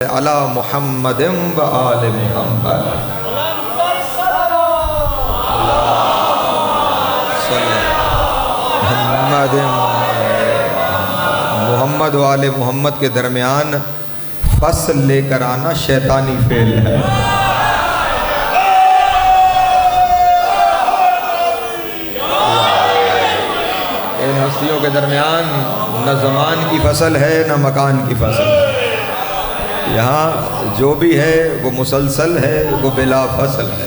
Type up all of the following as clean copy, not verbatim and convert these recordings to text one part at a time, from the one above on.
علی محمد و آل محمد محمد و آل محمد کے درمیان فصل لے کر آنا شیطانی فعل ہے۔ ان ہستیوں کے درمیان نہ زمان کی فصل ہے نہ مکان کی فصل ہے، یہاں جو بھی ہے وہ مسلسل ہے، وہ بلا فصل ہے۔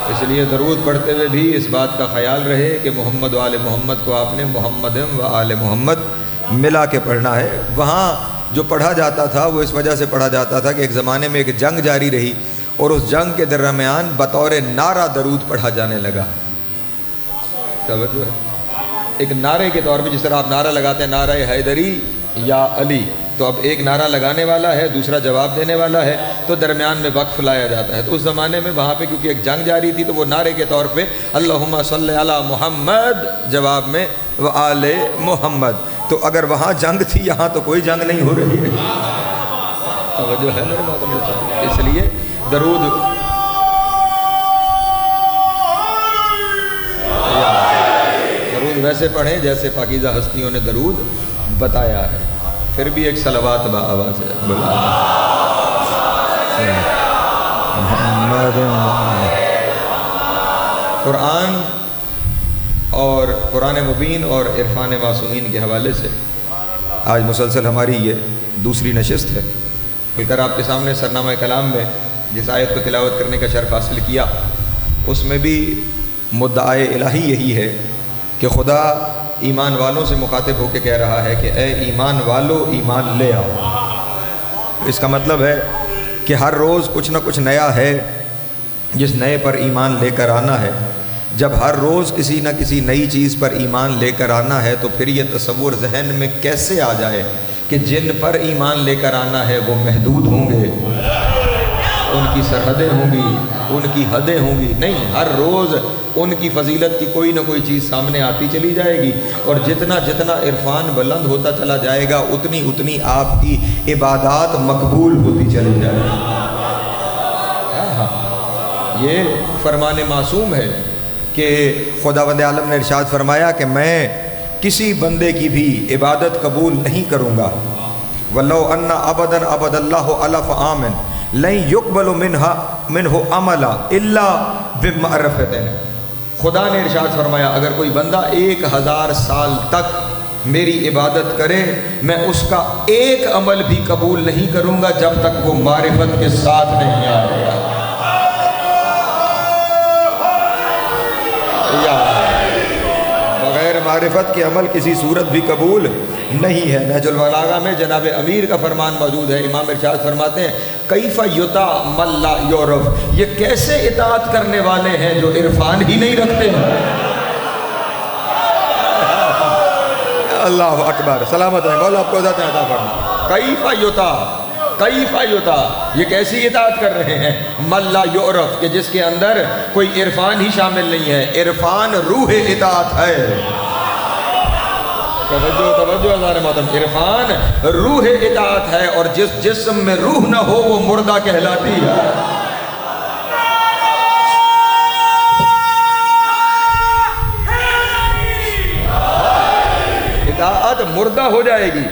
اس لیے درود پڑھتے ہوئے بھی اس بات کا خیال رہے کہ محمد و آل محمد کو آپ نے محمد و آل محمد ملا کے پڑھنا ہے۔ وہاں جو پڑھا جاتا تھا وہ اس وجہ سے پڑھا جاتا تھا کہ ایک زمانے میں ایک جنگ جاری رہی اور اس جنگ کے درمیان بطور نعرہ درود پڑھا جانے لگا۔ توجہ ہے، ایک نعرے کے طور پہ جس طرح آپ نعرہ لگاتے ہیں نعرہ حیدری یا علی، تو اب ایک نعرہ لگانے والا ہے، دوسرا جواب دینے والا ہے، تو درمیان میں وقف لایا جاتا ہے۔ تو اس زمانے میں وہاں پہ کیونکہ ایک جنگ جاری تھی تو وہ نعرے کے طور پہ اللہم صلی علی محمد، جواب میں و آل محمد۔ تو اگر وہاں جنگ تھی یہاں تو کوئی جنگ نہیں ہو رہی ہے، توجہ ہے میرے محترم۔ اس لیے درود ویسے پڑھیں جیسے پاکیزہ ہستیوں نے درود بتایا ہے۔ پھر بھی ایک صلوات با آواز ہے، قرآن اور قرآن مبین اور عرفان معصومین کے حوالے سے آج مسلسل ہماری یہ دوسری نشست ہے۔ کل کر آپ کے سامنے سرنامہ کلام میں جس آیت کو تلاوت کرنے کا شرف حاصل کیا، اس میں بھی مدعائے الہی یہی ہے کہ خدا ایمان والوں سے مخاطب ہو کے کہہ رہا ہے کہ اے ایمان والو ایمان لے آؤ۔ اس کا مطلب ہے کہ ہر روز کچھ نہ کچھ نیا ہے جس نئے پر ایمان لے کر آنا ہے۔ جب ہر روز کسی نہ کسی نئی چیز پر ایمان لے کر آنا ہے تو پھر یہ تصور ذہن میں کیسے آ جائے کہ جن پر ایمان لے کر آنا ہے وہ محدود ہوں گے، ان کی سرحدیں ہوں گی، ان کی حدیں ہوں گی۔ نہیں، ہر روز ان کی فضیلت کی کوئی نہ کوئی چیز سامنے آتی چلی جائے گی، اور جتنا جتنا عرفان بلند ہوتا چلا جائے گا اتنی اتنی آپ کی عبادات مقبول ہوتی چلی جائے گی۔ یہ فرمان معصوم ہے کہ خداوند عالم نے ارشاد فرمایا کہ میں کسی بندے کی بھی عبادت قبول نہیں کروں گا۔ وَلَوْ أَنَّ عَبَدًا عَبَدَ اللَّهُ أَلَفَ عَامٍ لَن يُقْبَلُ مِنْهُ عَمَلًا إِلَّا بِمَعْرِفَةٍ۔ خدا نے ارشاد فرمایا اگر کوئی بندہ 1000 سال تک میری عبادت کرے میں اس کا ایک عمل بھی قبول نہیں کروں گا جب تک وہ معرفت کے ساتھ نہیں آئے گا۔ بغیر معرفت کے عمل کسی صورت بھی قبول نہیں ہے۔ نہج البلاغہ میں جناب امیر کا فرمان موجود ہے، امام ارشاد فرماتے ہیں کیف یطاع من لا یعرف، یہ کیسے اطاعت کرنے والے ہیں جو عرفان ہی نہیں رکھتے ہیں۔ اللہ اکبر، سلامت رہے، مولا آپ کو عزت عطا فرمائے۔ کیف یطاع، یہ کیسی اطاعت کر رہے ہیں؟ من لا یعرف، کہ جس کے اندر کوئی عرفان ہی شامل نہیں ہے۔ عرفان روح اطاعت ہے۔ توجہ ہزار محترم، عرفان روح اطاعت ہے، اور جس جسم میں روح نہ ہو وہ مردہ کہلاتی ہے۔ اطاعت مردہ ہو جائے گی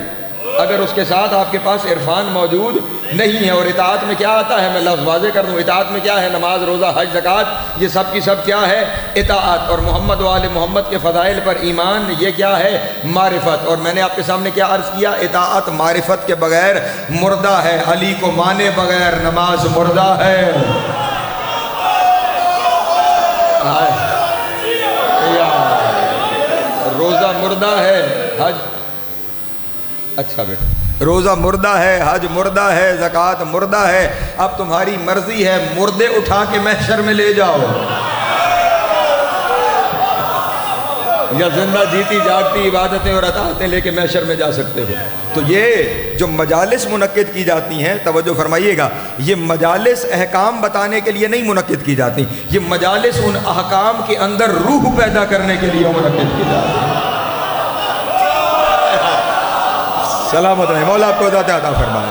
اگر اس کے ساتھ آپ کے پاس عرفان موجود نہیں ہے۔ اور اطاعت میں کیا آتا ہے، میں لفظ واضح کر دوں، اطاعت میں کیا ہے؟ نماز، روزہ، حج، زکوٰۃ، یہ سب کی سب کیا ہے؟ اطاعت۔ اور محمد و آل محمد کے فضائل پر ایمان، یہ کیا ہے؟ معرفت۔ اور میں نے آپ کے سامنے کیا عرض کیا؟ اطاعت معرفت کے بغیر مردہ ہے۔ علی کو مانے بغیر نماز مردہ ہے۔ روزہ مردہ ہے، حج اچھا بیٹا، روزہ مردہ ہے، حج مردہ ہے، زکوٰۃ مردہ ہے۔ اب تمہاری مرضی ہے، مردے اٹھا کے محشر میں لے جاؤ یا زندہ جیتی جاگتی عبادتیں اور اطاعتیں لے کے محشر میں جا سکتے ہو۔ تو یہ جو مجالس منعقد کی جاتی ہیں، توجہ فرمائیے گا، یہ مجالس احکام بتانے کے لیے نہیں منعقد کی جاتی، یہ مجالس ان احکام کے اندر روح پیدا کرنے کے لیے منعقد کی جاتی ہیں۔ سلامت رہے، مولا آپ کو عطا فرمائے۔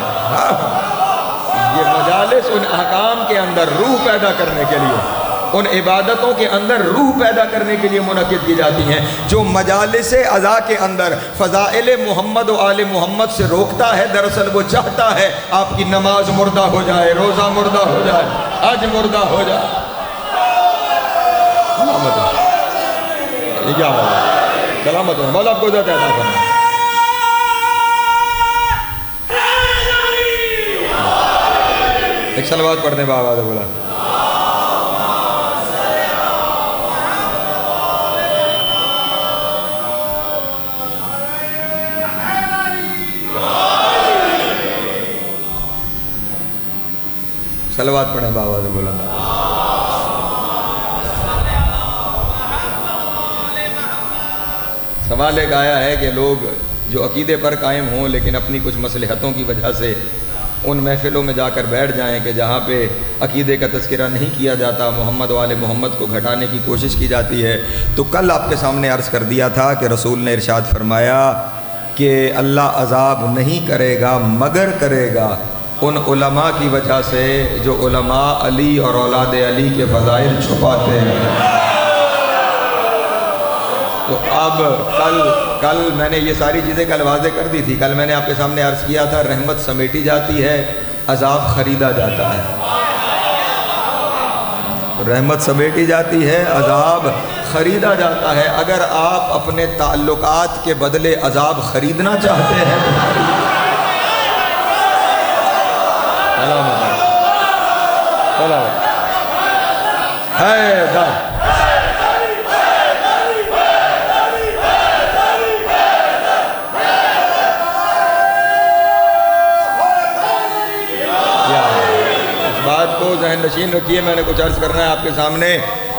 مجالس ان احکام کے اندر روح پیدا کرنے کے لیے، ان عبادتوں کے اندر روح پیدا کرنے کے لیے منعقد کی جاتی ہیں۔ جو مجالس عزا کے اندر فضائل محمد و آل محمد سے روکتا ہے، دراصل وہ چاہتا ہے آپ کی نماز مردہ ہو جائے، روزہ مردہ ہو جائے، حج مردہ ہو جائے۔ سلامت ہے، سلامت ہے، مولا آپ کو عزت عطا فرمائے۔ ایک صلوات پڑھ دیں بآواز بلند۔ صلوات پڑھیں بآواز بلند۔ سوال ایک آیا ہے کہ لوگ جو عقیدے پر قائم ہوں لیکن اپنی کچھ مصلحتوں کی وجہ سے ان محفلوں میں جا کر بیٹھ جائیں کہ جہاں پہ عقیدے کا تذکرہ نہیں کیا جاتا، محمد و آل محمد کو گھٹانے کی کوشش کی جاتی ہے۔ تو کل آپ کے سامنے عرض کر دیا تھا کہ رسول نے ارشاد فرمایا کہ اللہ عذاب نہیں کرے گا مگر کرے گا ان علماء کی وجہ سے جو علماء علی اور اولاد علی کے فضائل چھپاتے ہیں۔ تو اب کل میں نے یہ ساری چیزیں کل واضح کر دی تھی۔ کل میں نے آپ کے سامنے عرض کیا تھا رحمت سمیٹی جاتی ہے، عذاب خریدا جاتا ہے۔ رحمت سمیٹی جاتی ہے، عذاب خریدا جاتا ہے۔ اگر آپ اپنے تعلقات کے بدلے عذاب خریدنا چاہتے ہیں ذہن نشین رکھیے، میں نے کچھ عرض کرنا ہے آپ کے سامنے۔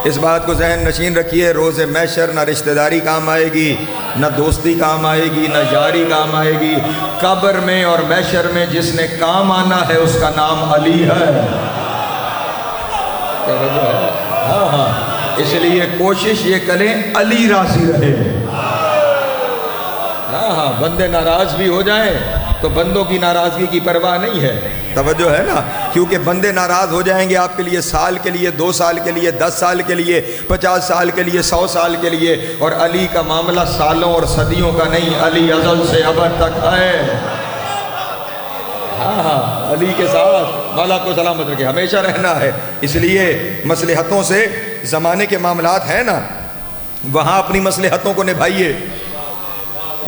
اس بات کو ذہن نشین رکھیے، روز محشر نہ رشتہ داری کام آئے گی، نہ دوستی کام آئے گی، نہ یاری کام آئے گی۔ قبر میں اور محشر میں جس نے کام آنا ہے اس کا نام علی ہے۔ ہاں، اس لیے کوشش یہ کریں علی راضی رہے۔ ہاں، بندے ناراض بھی ہو جائیں تو بندوں کی ناراضگی کی پرواہ نہیں ہے، توجہ ہے نا، کیونکہ بندے ناراض ہو جائیں گے آپ کے لیے سال کے لیے، 2 سال کے لیے، 10 سال کے لیے، 50 سال کے لیے، 100 سال کے لیے، اور علی کا معاملہ سالوں اور صدیوں کا نہیں، علی ازل سے ابد تک ہے۔ ہاں، علی کے ساتھ مولا کو سلامت رکھے، ہمیشہ رہنا ہے۔ اس لیے مصلحتوں سے زمانے کے معاملات ہیں نا، وہاں اپنی مصلحتوں کو نبھائیے،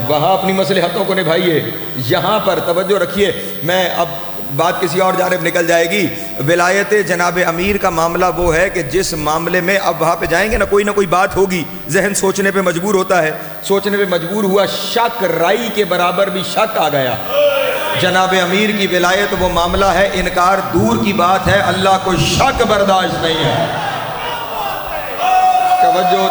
وہاں اپنی مصلحتوں کو نبھائیے۔ یہاں پر توجہ رکھیے، میں اب بات کسی اور جانب نکل جائے گی۔ ولایت جناب امیر کا معاملہ وہ ہے کہ جس معاملے میں اب وہاں پہ جائیں گے نا، کوئی نہ کوئی بات ہوگی، ذہن سوچنے پہ مجبور ہوتا ہے، سوچنے پہ مجبور ہوا، شک رائی کے برابر بھی شک آ گیا۔ جناب امیر کی ولایت وہ معاملہ ہے، انکار دور کی بات ہے، اللہ کو شک برداشت نہیں ہے۔ توجہ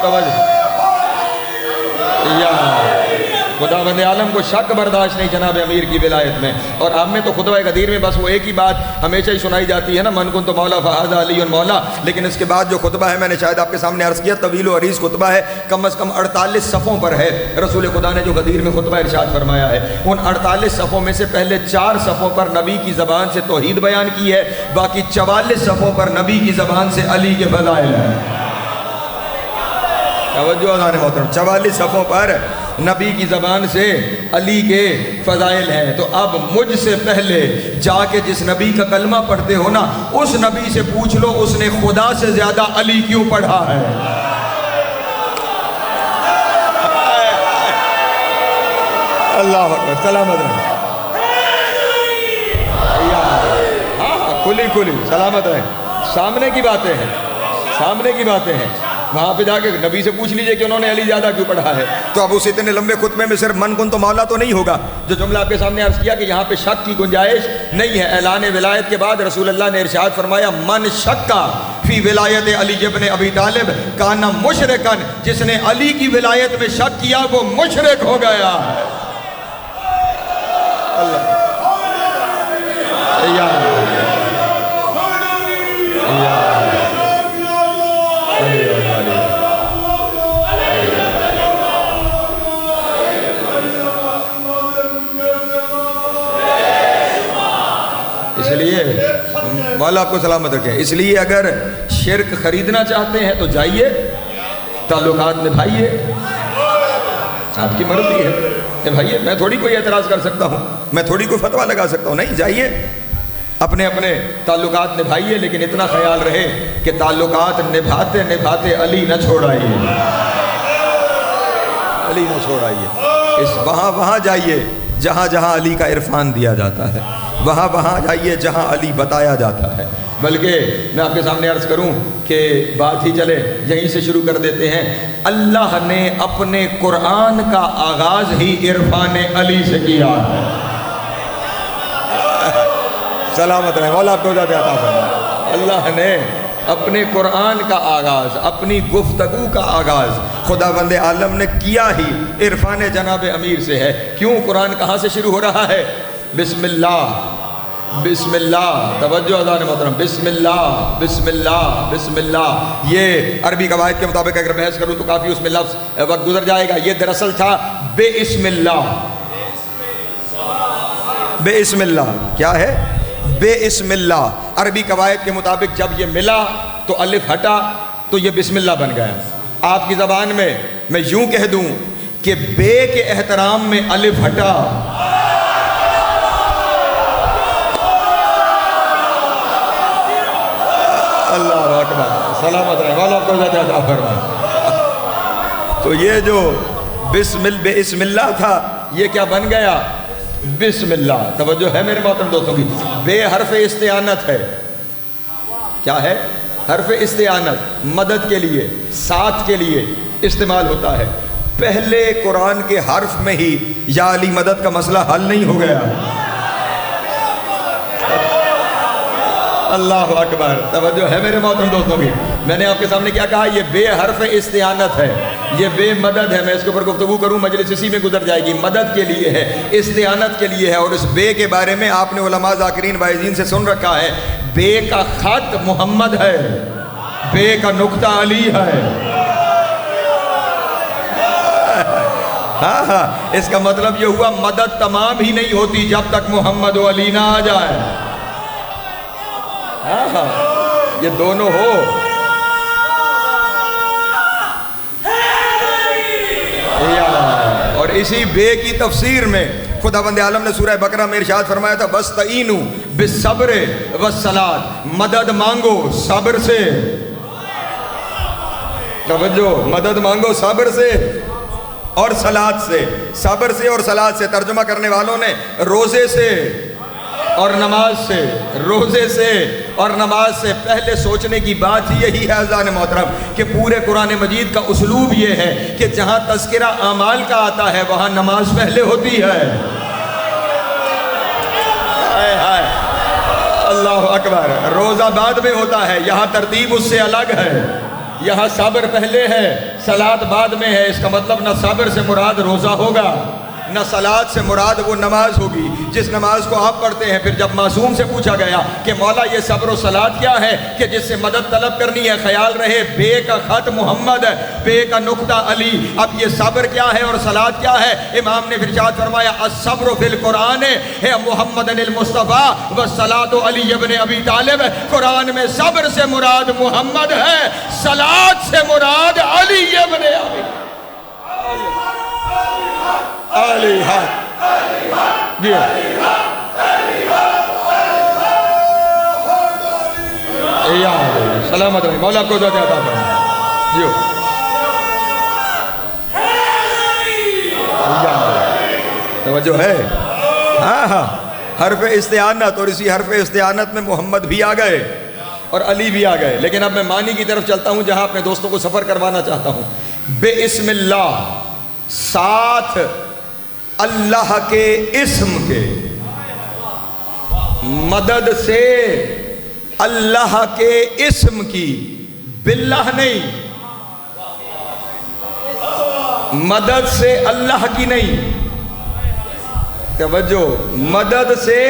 خداوند عالم کو شک برداشت نہیں جناب امیر کی ولایت میں۔ اور آپ میں تو خطبہ غدیر میں بس وہ ایک ہی بات ہمیشہ ہی سنائی جاتی ہے نا، من کنت مولا فہذا علی مولا، لیکن اس کے بعد جو خطبہ ہے میں نے شاید آپ کے سامنے عرض کیا، طویل و عریض خطبہ ہے، کم از کم 48 صفوں پر ہے۔ رسول خدا نے جو غدیر میں خطبہ ارشاد فرمایا ہے، ان 48 صفوں میں سے پہلے 4 صفوں پر نبی کی زبان سے توحید بیان کی ہے، باقی 44 صفوں پر نبی کی زبان سے علی کے فضائل ہیں۔ توجہ اذان محترم، 44 صفوں پر نبی کی زبان سے علی کے فضائل ہیں۔ تو اب مجھ سے پہلے جا کے جس نبی کا کلمہ پڑھتے ہو نا، اس نبی سے پوچھ لو اس نے خدا سے زیادہ علی کیوں پڑھا ہے۔ اللہ اکبر، سلامت رہے، ہاں کھلی سلامت رہے۔ سامنے کی باتیں ہیں، سامنے کی باتیں ہیں، وہاں پہ جا کے نبی سے پوچھ لیجئے کہ انہوں نے علی زیادہ کیوں پڑھا ہے۔ تو اب اس اتنے لمبے خطبے میں صرف من کن تو مولا تو نہیں ہوگا، جو جملہ آپ کے سامنے عرض کیا کہ یہاں پہ شک کی گنجائش نہیں ہے۔ اعلان ولایت کے بعد رسول اللہ نے ارشاد فرمایا، من شکا فی ولایت علی ابن ابی طالب کان مشرکن، جس نے علی کی ولایت میں شک کیا وہ مشرک ہو گیا۔ اللہ اس لیے مولا آپ کو سلامت رکھے. اس لیے اگر شرک خریدنا چاہتے ہیں تو جائیے, تعلقات نبھائیے, آپ کی مرضی ہے نبھائیے. میں تھوڑی کوئی اعتراض کر سکتا ہوں, میں تھوڑی کوئی فتویٰ لگا سکتا ہوں. نہیں, جائیے اپنے اپنے تعلقات نبھائیے, لیکن اتنا خیال رہے کہ تعلقات نبھاتے نبھاتے علی نہ چھوڑائیے, علی نہ چھوڑائیے. وہاں جائیے جہاں جہاں علی کا عرفان دیا جاتا ہے, وہاں جائیے جہاں علی بتایا جاتا ہے. بلکہ میں آپ کے سامنے عرض کروں کہ بات ہی چلے, یہیں سے شروع کر دیتے ہیں. اللہ نے اپنے قرآن کا آغاز ہی عرفان علی سے کیا ہے. سلامت رہے, مولا آپ کو ذات عطا فرمائے. اللہ نے اپنے قرآن کا آغاز, اپنی گفتگو کا آغاز خداوند عالم نے کیا ہی عرفان جناب امیر سے ہے. کیوں؟ قرآن کہاں سے شروع ہو رہا ہے؟ بسم اللہ, بسم اللہ. توجہ اذان محترم, بسم اللہ, بسم اللہ, بسم اللہ. یہ عربی قواعد کے مطابق اگر بحث کروں تو کافی اس میں لفظ وقت گزر جائے گا. یہ دراصل تھا بے اسم اللہ. بے اسم اللہ کیا ہے؟ بے اسم اللہ. عربی قواعد کے مطابق جب یہ ملا تو الف ہٹا تو یہ بسم اللہ بن گیا. آپ کی زبان میں میں یوں کہہ دوں کہ بے کے احترام میں الف ہٹا, اللہ اکبر, سلامت رہے, مولا آپ کو ذات عطا فرمائے. تو یہ جو بے اسم اللہ تھا یہ کیا بن گیا؟ بسم اللہ. توجہ ہے میرے محترم دوستوں کی. بے حرف استعانت ہے. کیا ہے؟ حرف استعانت مدد کے لیے, ساتھ کے لیے استعمال ہوتا ہے. پہلے قرآن کے حرف میں ہی یا علی مدد کا مسئلہ حل نہیں ہو گیا. اللہ اکبر. توجہ ہے میرے محترم دوستوں کی. میں نے آپ کے سامنے کیا کہا؟ یہ بے حرف استعانت ہے, یہ بے مدد ہے. میں اس کے اوپر گفتگو کروں مجلس اسی میں گزر جائے گی. مدد کے لیے ہے, استعانت کے لیے ہے. اور اس بے کے بارے میں آپ نے علماء ذاکرین واعظین سے سن رکھا ہے, بے کا خط محمد ہے, بے کا نقطہ علی ہے. ہاں, اس کا مطلب یہ ہوا مدد تمام ہی نہیں ہوتی جب تک محمد و علی نہ آ جائے. یہ دونوں ہو. اور اسی بے کی تفسیر میں خداوند عالم نے سورہ بقرہ میں ارشاد فرمایا تھا وَاسْتَعِینُوا بِالصَّبْرِ وَالصَّلَاةِ, مدد مانگو صبر سے. توجہ, مدد مانگو صبر سے اور صلاۃ سے. صبر سے اور صلاۃ سے ترجمہ کرنے والوں نے روزے سے اور نماز سے, روزے سے اور نماز سے. پہلے سوچنے کی بات ہی یہی ہے اذان محترم کہ پورے قرآن مجید کا اسلوب یہ ہے کہ جہاں تذکرہ اعمال کا آتا ہے وہاں نماز پہلے ہوتی ہے. اللہ اکبر. روزہ بعد میں ہوتا ہے, یہاں ترتیب اس سے الگ ہے. یہاں صبر پہلے ہے, صلاۃ بعد میں ہے. اس کا مطلب نہ صبر سے مراد روزہ ہوگا, نہ صلاۃ سے مراد وہ نماز ہوگی جس نماز کو آپ پڑھتے ہیں. پھر جب معصوم سے پوچھا گیا کہ مولا یہ صبر و صلاۃ کیا ہے کہ جس سے مدد طلب کرنی ہے, خیال رہے بے کا خط محمد ہے, بے کا نقطہ علی. اب یہ صبر کیا ہے اور صلاۃ کیا ہے؟ امام نے ارشاد فرمایا الصبر فی القرآن ہے محمد المصطفیٰ والصلاۃ علی ابن ابی طالب. قرآن میں صبر سے مراد محمد ہے, صلاۃ سے مراد علی ابن ابی علی حق. سلامت رہے, مولا آپ کو ذات عطا فرمائے. توجہ ہے. ہاں, حرف استعانت, اور اسی حرف استعانت میں محمد بھی آ گئے اور علی بھی آ گئے. لیکن اب میں معنی کی طرف چلتا ہوں جہاں اپنے دوستوں کو سفر کروانا چاہتا ہوں. بے اسم اللہ, ساتھ اللہ کے اسم کے, مدد سے اللہ کے اسم کی, باللہ نہیں, مدد سے اللہ کی نہیں. توجہ, مدد سے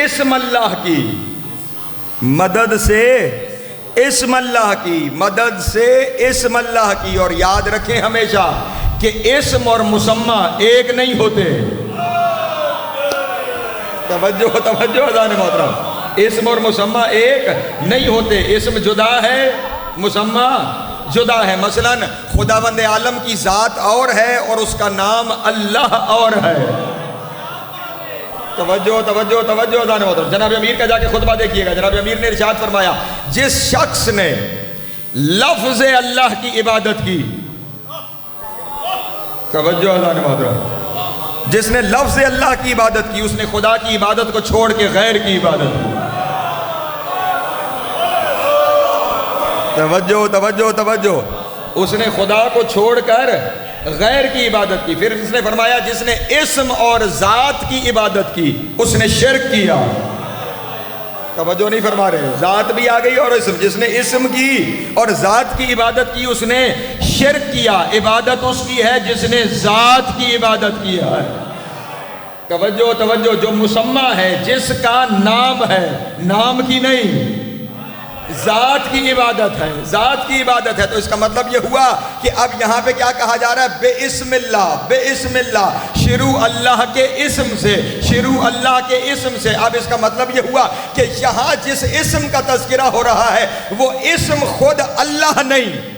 اسم اللہ کی, مدد سے اسم اللہ کی, مدد سے اسم اللہ کی. اور یاد رکھیں ہمیشہ کہ اسم اور مسمى ایک نہیں ہوتے. توجہ توجہ اذان محترم, اسم اور مسمہ ایک نہیں ہوتے، اسم جدا ہے، مسمہ جدا ہے۔ مثلا خداوند عالم کی ذات اور ہے اور اس کا نام اللہ اور ہے۔ توجہ توجہ توجہ دانے محترم، جناب امیر کا جا کے خطبہ دیکھیے گا، جناب امیر نے ارشاد فرمایا جس شخص نے لفظ اللہ کی عبادت کی، توجہ دانے محترم، جس نے لفظ اللہ کی عبادت کی، اس نے خدا کی عبادت کو چھوڑ کے غیر کی عبادت کی۔ توجہ توجہ توجہ، اس نے خدا کو چھوڑ کر غیر کی عبادت کی۔ پھر اس نے فرمایا جس نے اسم اور ذات کی عبادت کی، اس نے شرک کیا۔ توجہ نہیں فرما رہے، ذات بھی آ گئی اور اسم، جس نے اسم کی اور ذات کی عبادت کی اس نے شرک کیا۔ عبادت اس کی ہے جس نے ذات کی عبادت کی ہے۔ توجہ توجہ، جو مسمہ ہے، جس کا نام ہے، نام کی نہیں، ذات کی عبادت ہے، ذات کی عبادت ہے۔ تو اس کا مطلب یہ ہوا کہ اب یہاں پہ کیا کہا جا رہا ہے؟ بے اسم اللہ، بے اسم اللہ، شروع اللہ کے اسم سے، شروع اللہ کے اسم سے۔ اب اس کا مطلب یہ ہوا کہ یہاں جس اسم کا تذکرہ ہو رہا ہے وہ اسم خود اللہ نہیں۔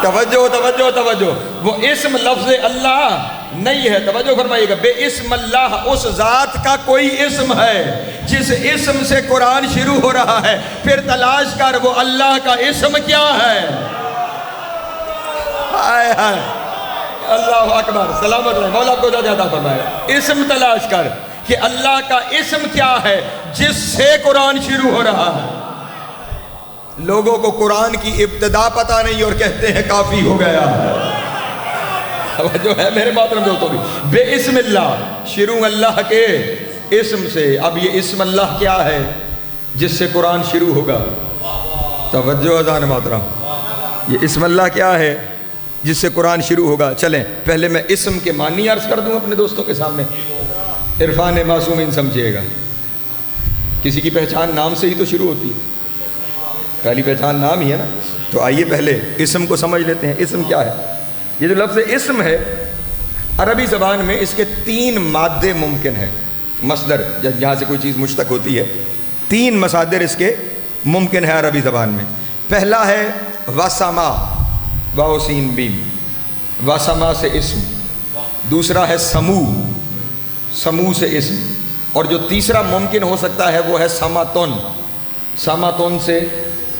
توجہ توجہ توجہ، وہ اسم لفظ اللہ نہیں ہے۔ توجہ فرمائیے گا، بے اسم اللہ اس ذات کا کوئی اسم ہے جس اسم سے قرآن شروع ہو رہا ہے۔ پھر تلاش کر وہ اللہ کا اسم کیا ہے۔ ہائے ہائے، اللہ اکبر، سلامت رہے، مولا کو زیادہ فرمائے۔ اسم تلاش کر کہ اللہ کا اسم کیا ہے جس سے قرآن شروع ہو رہا ہے۔ لوگوں کو قرآن کی ابتدا پتہ نہیں اور کہتے ہیں کافی ہو گیا۔ جو ہے میرے محترم دوستوں بھی، بے اسم اللہ، شروع اللہ کے اسم سے۔ اب یہ اسم اللہ کیا ہے جس سے قرآن شروع ہوگا؟ توجہ اذان محترم، یہ اسم اللہ کیا ہے جس سے قرآن شروع ہوگا؟ چلیں پہلے میں اسم کے معنی عرض کر دوں اپنے دوستوں کے سامنے، عرفان معصومین سمجھیے گا۔ کسی کی پہچان نام سے ہی تو شروع ہوتی ہے، پہلی پہچان نام ہی ہے نا۔ تو آئیے پہلے اسم کو سمجھ لیتے ہیں، اسم کیا ہے۔ یہ جو لفظ اسم ہے عربی زبان میں اس کے 3 مادے ممکن ہیں۔ مصدر جہاں سے کوئی چیز مشتق ہوتی ہے، 3 مصادر اس کے ممکن ہے عربی زبان میں۔ پہلا ہے وسما، واو سین بیم، وسما سے اسم۔ دوسرا ہے سمو، سمو سے اسم۔ اور جو تیسرا ممکن ہو سکتا ہے وہ ہے سماتون، سماتون سے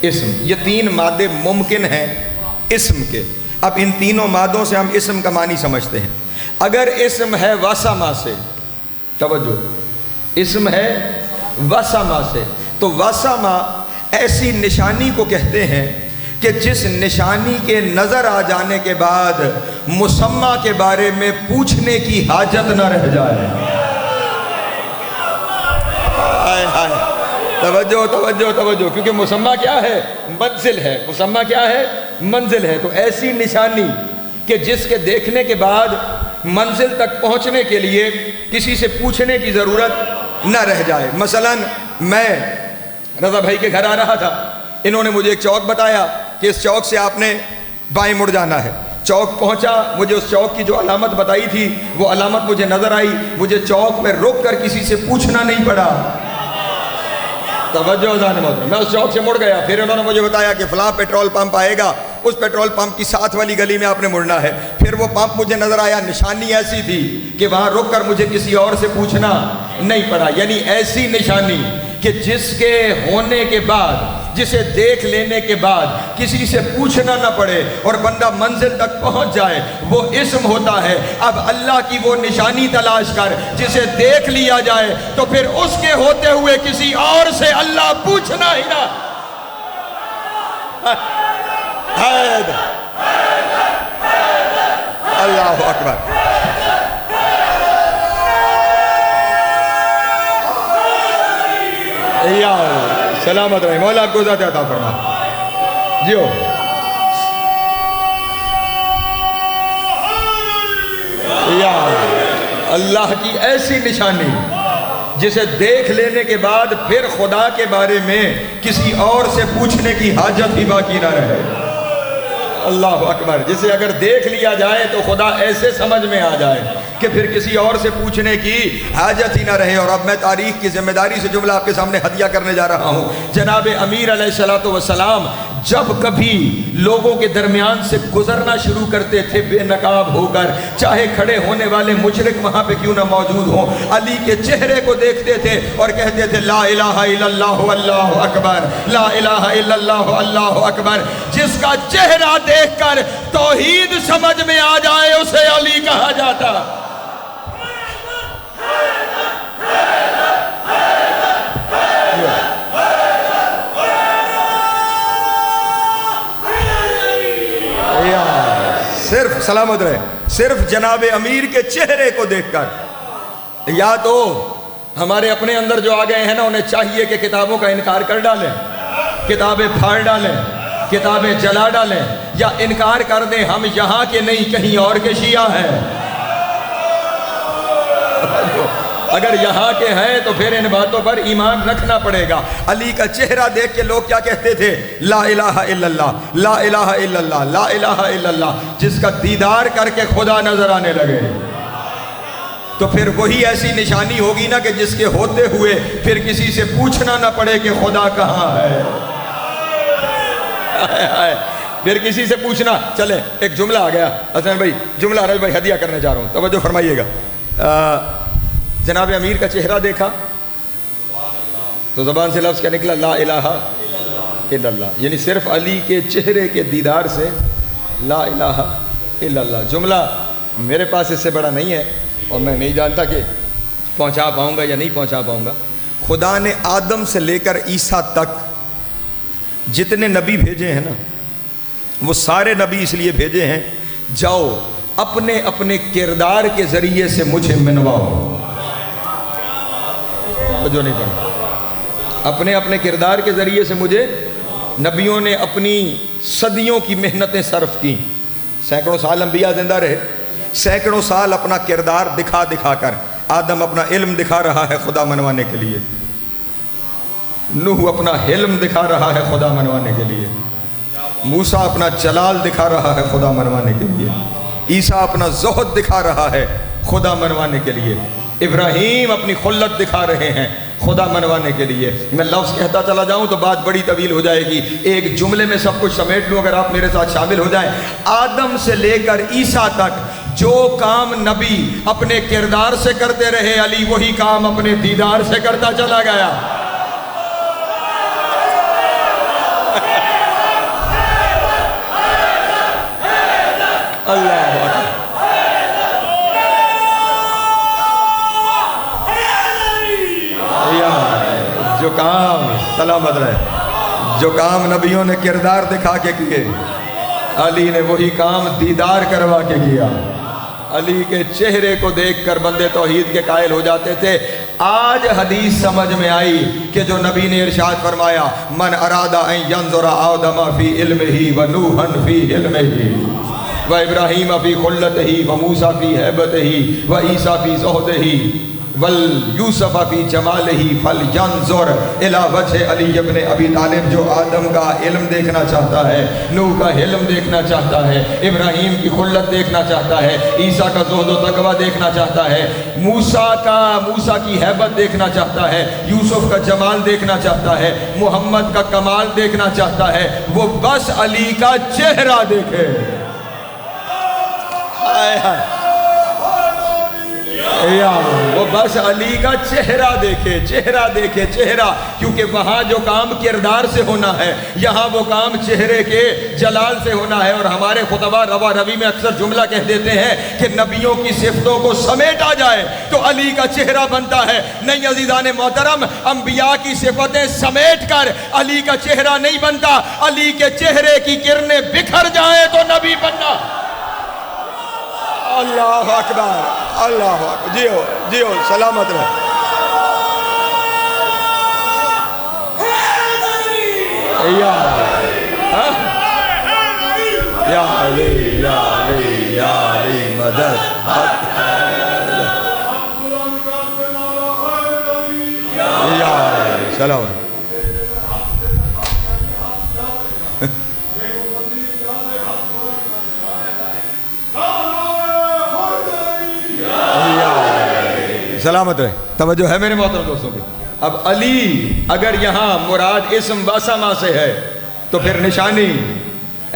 اسم۔ یہ 3 مادے ممکن ہیں اسم کے۔ اب ان تینوں مادوں سے ہم اسم کا معنی سمجھتے ہیں۔ اگر اسم ہے وسما سے، توجہ، اسم ہے وسما سے، تو وسما ایسی نشانی کو کہتے ہیں کہ جس نشانی کے نظر آ جانے کے بعد مسمہ کے بارے میں پوچھنے کی حاجت نہ رہ جائے۔ ہائے ہائے، توجہ توجہ توجہ، کیونکہ مسمہ کیا ہے؟ منزل ہے۔ مسمہ کیا ہے؟ منزل ہے۔ تو ایسی نشانی کہ جس کے دیکھنے کے بعد منزل تک پہنچنے کے لیے کسی سے پوچھنے کی ضرورت نہ رہ جائے۔ مثلا میں رضا بھائی کے گھر آ رہا تھا، انہوں نے مجھے ایک چوک بتایا کہ اس چوک سے آپ نے بائیں مڑ جانا ہے۔ چوک پہنچا، مجھے اس چوک کی جو علامت بتائی تھی وہ علامت مجھے نظر آئی، مجھے چوک میں رک کر کسی سے پوچھنا نہیں پڑا۔ توجہ اذان محترم، میں اس چوک سے مڑ گیا، پھر انہوں نے مجھے بتایا کہ فلاں پیٹرول پمپ آئے گا، اس پیٹرول پمپ کی ساتھ والی گلی میں آپ نے مڑنا ہے۔ پھر وہ پمپ مجھے نظر آیا، نشانی ایسی تھی کہ وہاں رک کر مجھے کسی اور سے پوچھنا نہیں پڑا۔ یعنی ایسی نشانی کہ جس کے ہونے کے بعد، جسے دیکھ لینے کے بعد کسی سے پوچھنا نہ پڑے اور بندہ منزل تک پہنچ جائے، وہ اسم ہوتا ہے۔ اب اللہ کی وہ نشانی تلاش کر جسے دیکھ لیا جائے تو پھر اس کے ہوتے ہوئے کسی اور سے اللہ پوچھنا ہی نہ۔ اللہ اکبر، یا سلامت رہے، مولا آپ کو ذات عطا فرما۔ جیو یا اللہ کی ایسی نشانی جسے دیکھ لینے کے بعد پھر خدا کے بارے میں کسی اور سے پوچھنے کی حاجت ہی باقی نہ رہے۔ اللہ اکبر، جسے اگر دیکھ لیا جائے تو خدا ایسے سمجھ میں آ جائے کہ پھر کسی اور سے پوچھنے کی حاجت ہی نہ رہے۔ اور اب میں تاریخ کی ذمہ داری سے جملہ آپ کے سامنے ہدیہ کرنے جا رہا ہوں۔ جناب امیر علیہ السلام جب کبھی لوگوں کے درمیان سے گزرنا شروع کرتے تھے بے نقاب ہو کر، چاہے کھڑے ہونے والے مشرک وہاں پہ کیوں نہ موجود ہوں، علی کے چہرے کو دیکھتے تھے اور کہتے تھے لا الہ الا اللہ اللہ اکبر، لا الہ الا اللہ اللہ اکبر۔ جس کا چہرہ دیکھ کر توحید سمجھ میں آ جائے اسے علی کہا جاتا۔ صرف سلامت رہے، صرف جناب امیر کے چہرے کو دیکھ کر۔ یا تو ہمارے اپنے اندر جو آ گئے ہیں نا، انہیں چاہیے کہ کتابوں کا انکار کر ڈالیں، کتابیں پھاڑ ڈالیں، کتابیں جلا ڈالیں، یا انکار کر دیں ہم یہاں کے نہیں کہیں اور کے شیعہ ہیں۔ اگر یہاں کے ہیں تو پھر ان باتوں پر ایمان رکھنا پڑے گا۔ علی کا چہرہ دیکھ کے لوگ کیا کہتے تھے؟ لا الہ الا اللہ، لا الہ الا اللہ، لا الہ الا اللہ۔ جس کا دیدار کر کے خدا نظر آنے لگے تو پھر وہی ایسی نشانی ہوگی نا کہ جس کے ہوتے ہوئے پھر کسی سے پوچھنا نہ پڑے کہ خدا کہاں ہے۔ پھر کسی سے پوچھنا، چلیں ایک جملہ آ گیا حسن بھائی، جملہ رج بھائی ہدیہ کرنے جا رہا ہوں، توجہ فرمائیے گا۔ جناب امیر کا چہرہ دیکھا تو زبان سے لفظ کیا نکلا؟ لا الہ الا اللہ، یعنی صرف علی کے چہرے کے دیدار سے لا الہ الا اللہ۔ جملہ میرے پاس اس سے بڑا نہیں ہے اور میں نہیں جانتا کہ پہنچا پاؤں گا یا نہیں پہنچا پاؤں گا۔ خدا نے آدم سے لے کر عیسیٰ تک جتنے نبی بھیجے ہیں نا، وہ سارے نبی اس لیے بھیجے ہیں جاؤ اپنے اپنے کردار کے ذریعے سے مجھے منواؤ۔ جو نہیں پڑھا، اپنے اپنے کردار کے ذریعے سے مجھے، نبیوں نے اپنی صدیوں کی محنتیں صرف کی، سینکڑوں سال انبیاء زندہ رہے، سینکڑوں سال اپنا کردار دکھا دکھا کر، آدم اپنا علم دکھا رہا ہے خدا منوانے کے لیے، نوح اپنا حلم دکھا رہا ہے خدا منوانے کے لیے، موسیٰ اپنا جلال دکھا رہا ہے خدا منوانے کے لیے، عیسیٰ اپنا زہد دکھا رہا ہے خدا منوانے کے لیے، ابراہیم اپنی خلت دکھا رہے ہیں خدا منوانے کے لیے۔ میں لفظ کہتا چلا جاؤں تو بات بڑی طویل ہو جائے گی، ایک جملے میں سب کچھ سمیٹ لوں اگر آپ میرے ساتھ شامل ہو جائیں۔ آدم سے لے کر عیسیٰ تک جو کام نبی اپنے کردار سے کرتے رہے، علی وہی کام اپنے دیدار سے کرتا چلا گیا۔ اللہ اکبر۔ جو کام، سلامت رہے، جو کام نبیوں نے کردار دکھا کے کیے، علی نے وہی کام دیدار کروا کے کیا۔ علی کے چہرے کو دیکھ کر بندے توحید کے قائل ہو جاتے تھے۔ آج حدیث سمجھ میں آئی کہ جو نبی نے ارشاد فرمایا من ارادہ ان ینظر آدم فی علمہ و نوحا فی علمہ و ابراہیم فی خلتہ و موسیٰ فی ہیبتہ و عیسیٰ فی زہدہ وَالْيُوسَفَ فِي جَمَالِهِ فَلْيَنْظُرْ إِلَى وَجْهِ علی ابن ابی طالب۔ جو آدم کا علم دیکھنا چاہتا ہے، نوح کا حلم دیکھنا چاہتا ہے، ابراہیم کی خلت دیکھنا چاہتا ہے، عیسیٰ کا زہد و تقوی دیکھنا چاہتا ہے، موسیٰ کی ہیبت دیکھنا چاہتا ہے، یوسف کا جمال دیکھنا چاہتا ہے، محمد کا کمال دیکھنا چاہتا ہے، وہ بس علی کا چہرہ دیکھے۔ وہ بس علی کا چہرہ دیکھے، چہرہ دیکھے، چہرہ، کیونکہ وہاں جو کام کردار سے ہونا ہے، یہاں وہ کام چہرے کے جلال سے ہونا ہے۔ اور ہمارے خطبہ روا روی میں اکثر جملہ کہہ دیتے ہیں کہ نبیوں کی صفتوں کو سمیٹا جائے تو علی کا چہرہ بنتا ہے۔ نہیں عزیزان محترم، انبیاء کی صفتیں سمیٹ کر علی کا چہرہ نہیں بنتا، علی کے چہرے کی کرنیں بکھر جائیں تو نبی بننا۔ اللہ اکبر، اللہ اکبر، جیو جیو، سلامت رہے۔ یا علی یا علی یا علی مدد، یا علی سلامت۔ سلامت رہے. توجہ ہے میرے محترم دوستوں کی. اب علی اگر یہاں مراد اسم واسمہ سے ہے تو پھر نشانی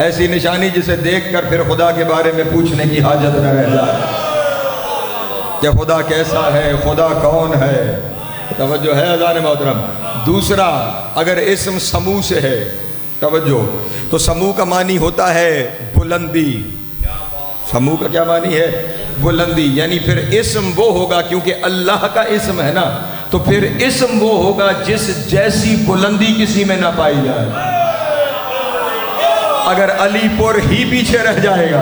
ایسی نشانی جسے دیکھ کر پھر خدا کے بارے میں پوچھنے کی حاجت نہ رہ جائے کہ خدا کیسا ہے, خدا کون ہے. توجہ ہے اذان محترم. دوسرا, اگر اسم سمو سے ہے, توجہ, تو سمو کا معنی ہوتا ہے بلندی. سمو کا کیا معنی ہے؟ بلندی. یعنی پھر اسم وہ ہوگا, کیونکہ اللہ کا اسم ہے نا, تو پھر اسم وہ ہوگا جس جیسی بلندی کسی میں نہ پائی جائے. اگر علی پور ہی پیچھے رہ جائے گا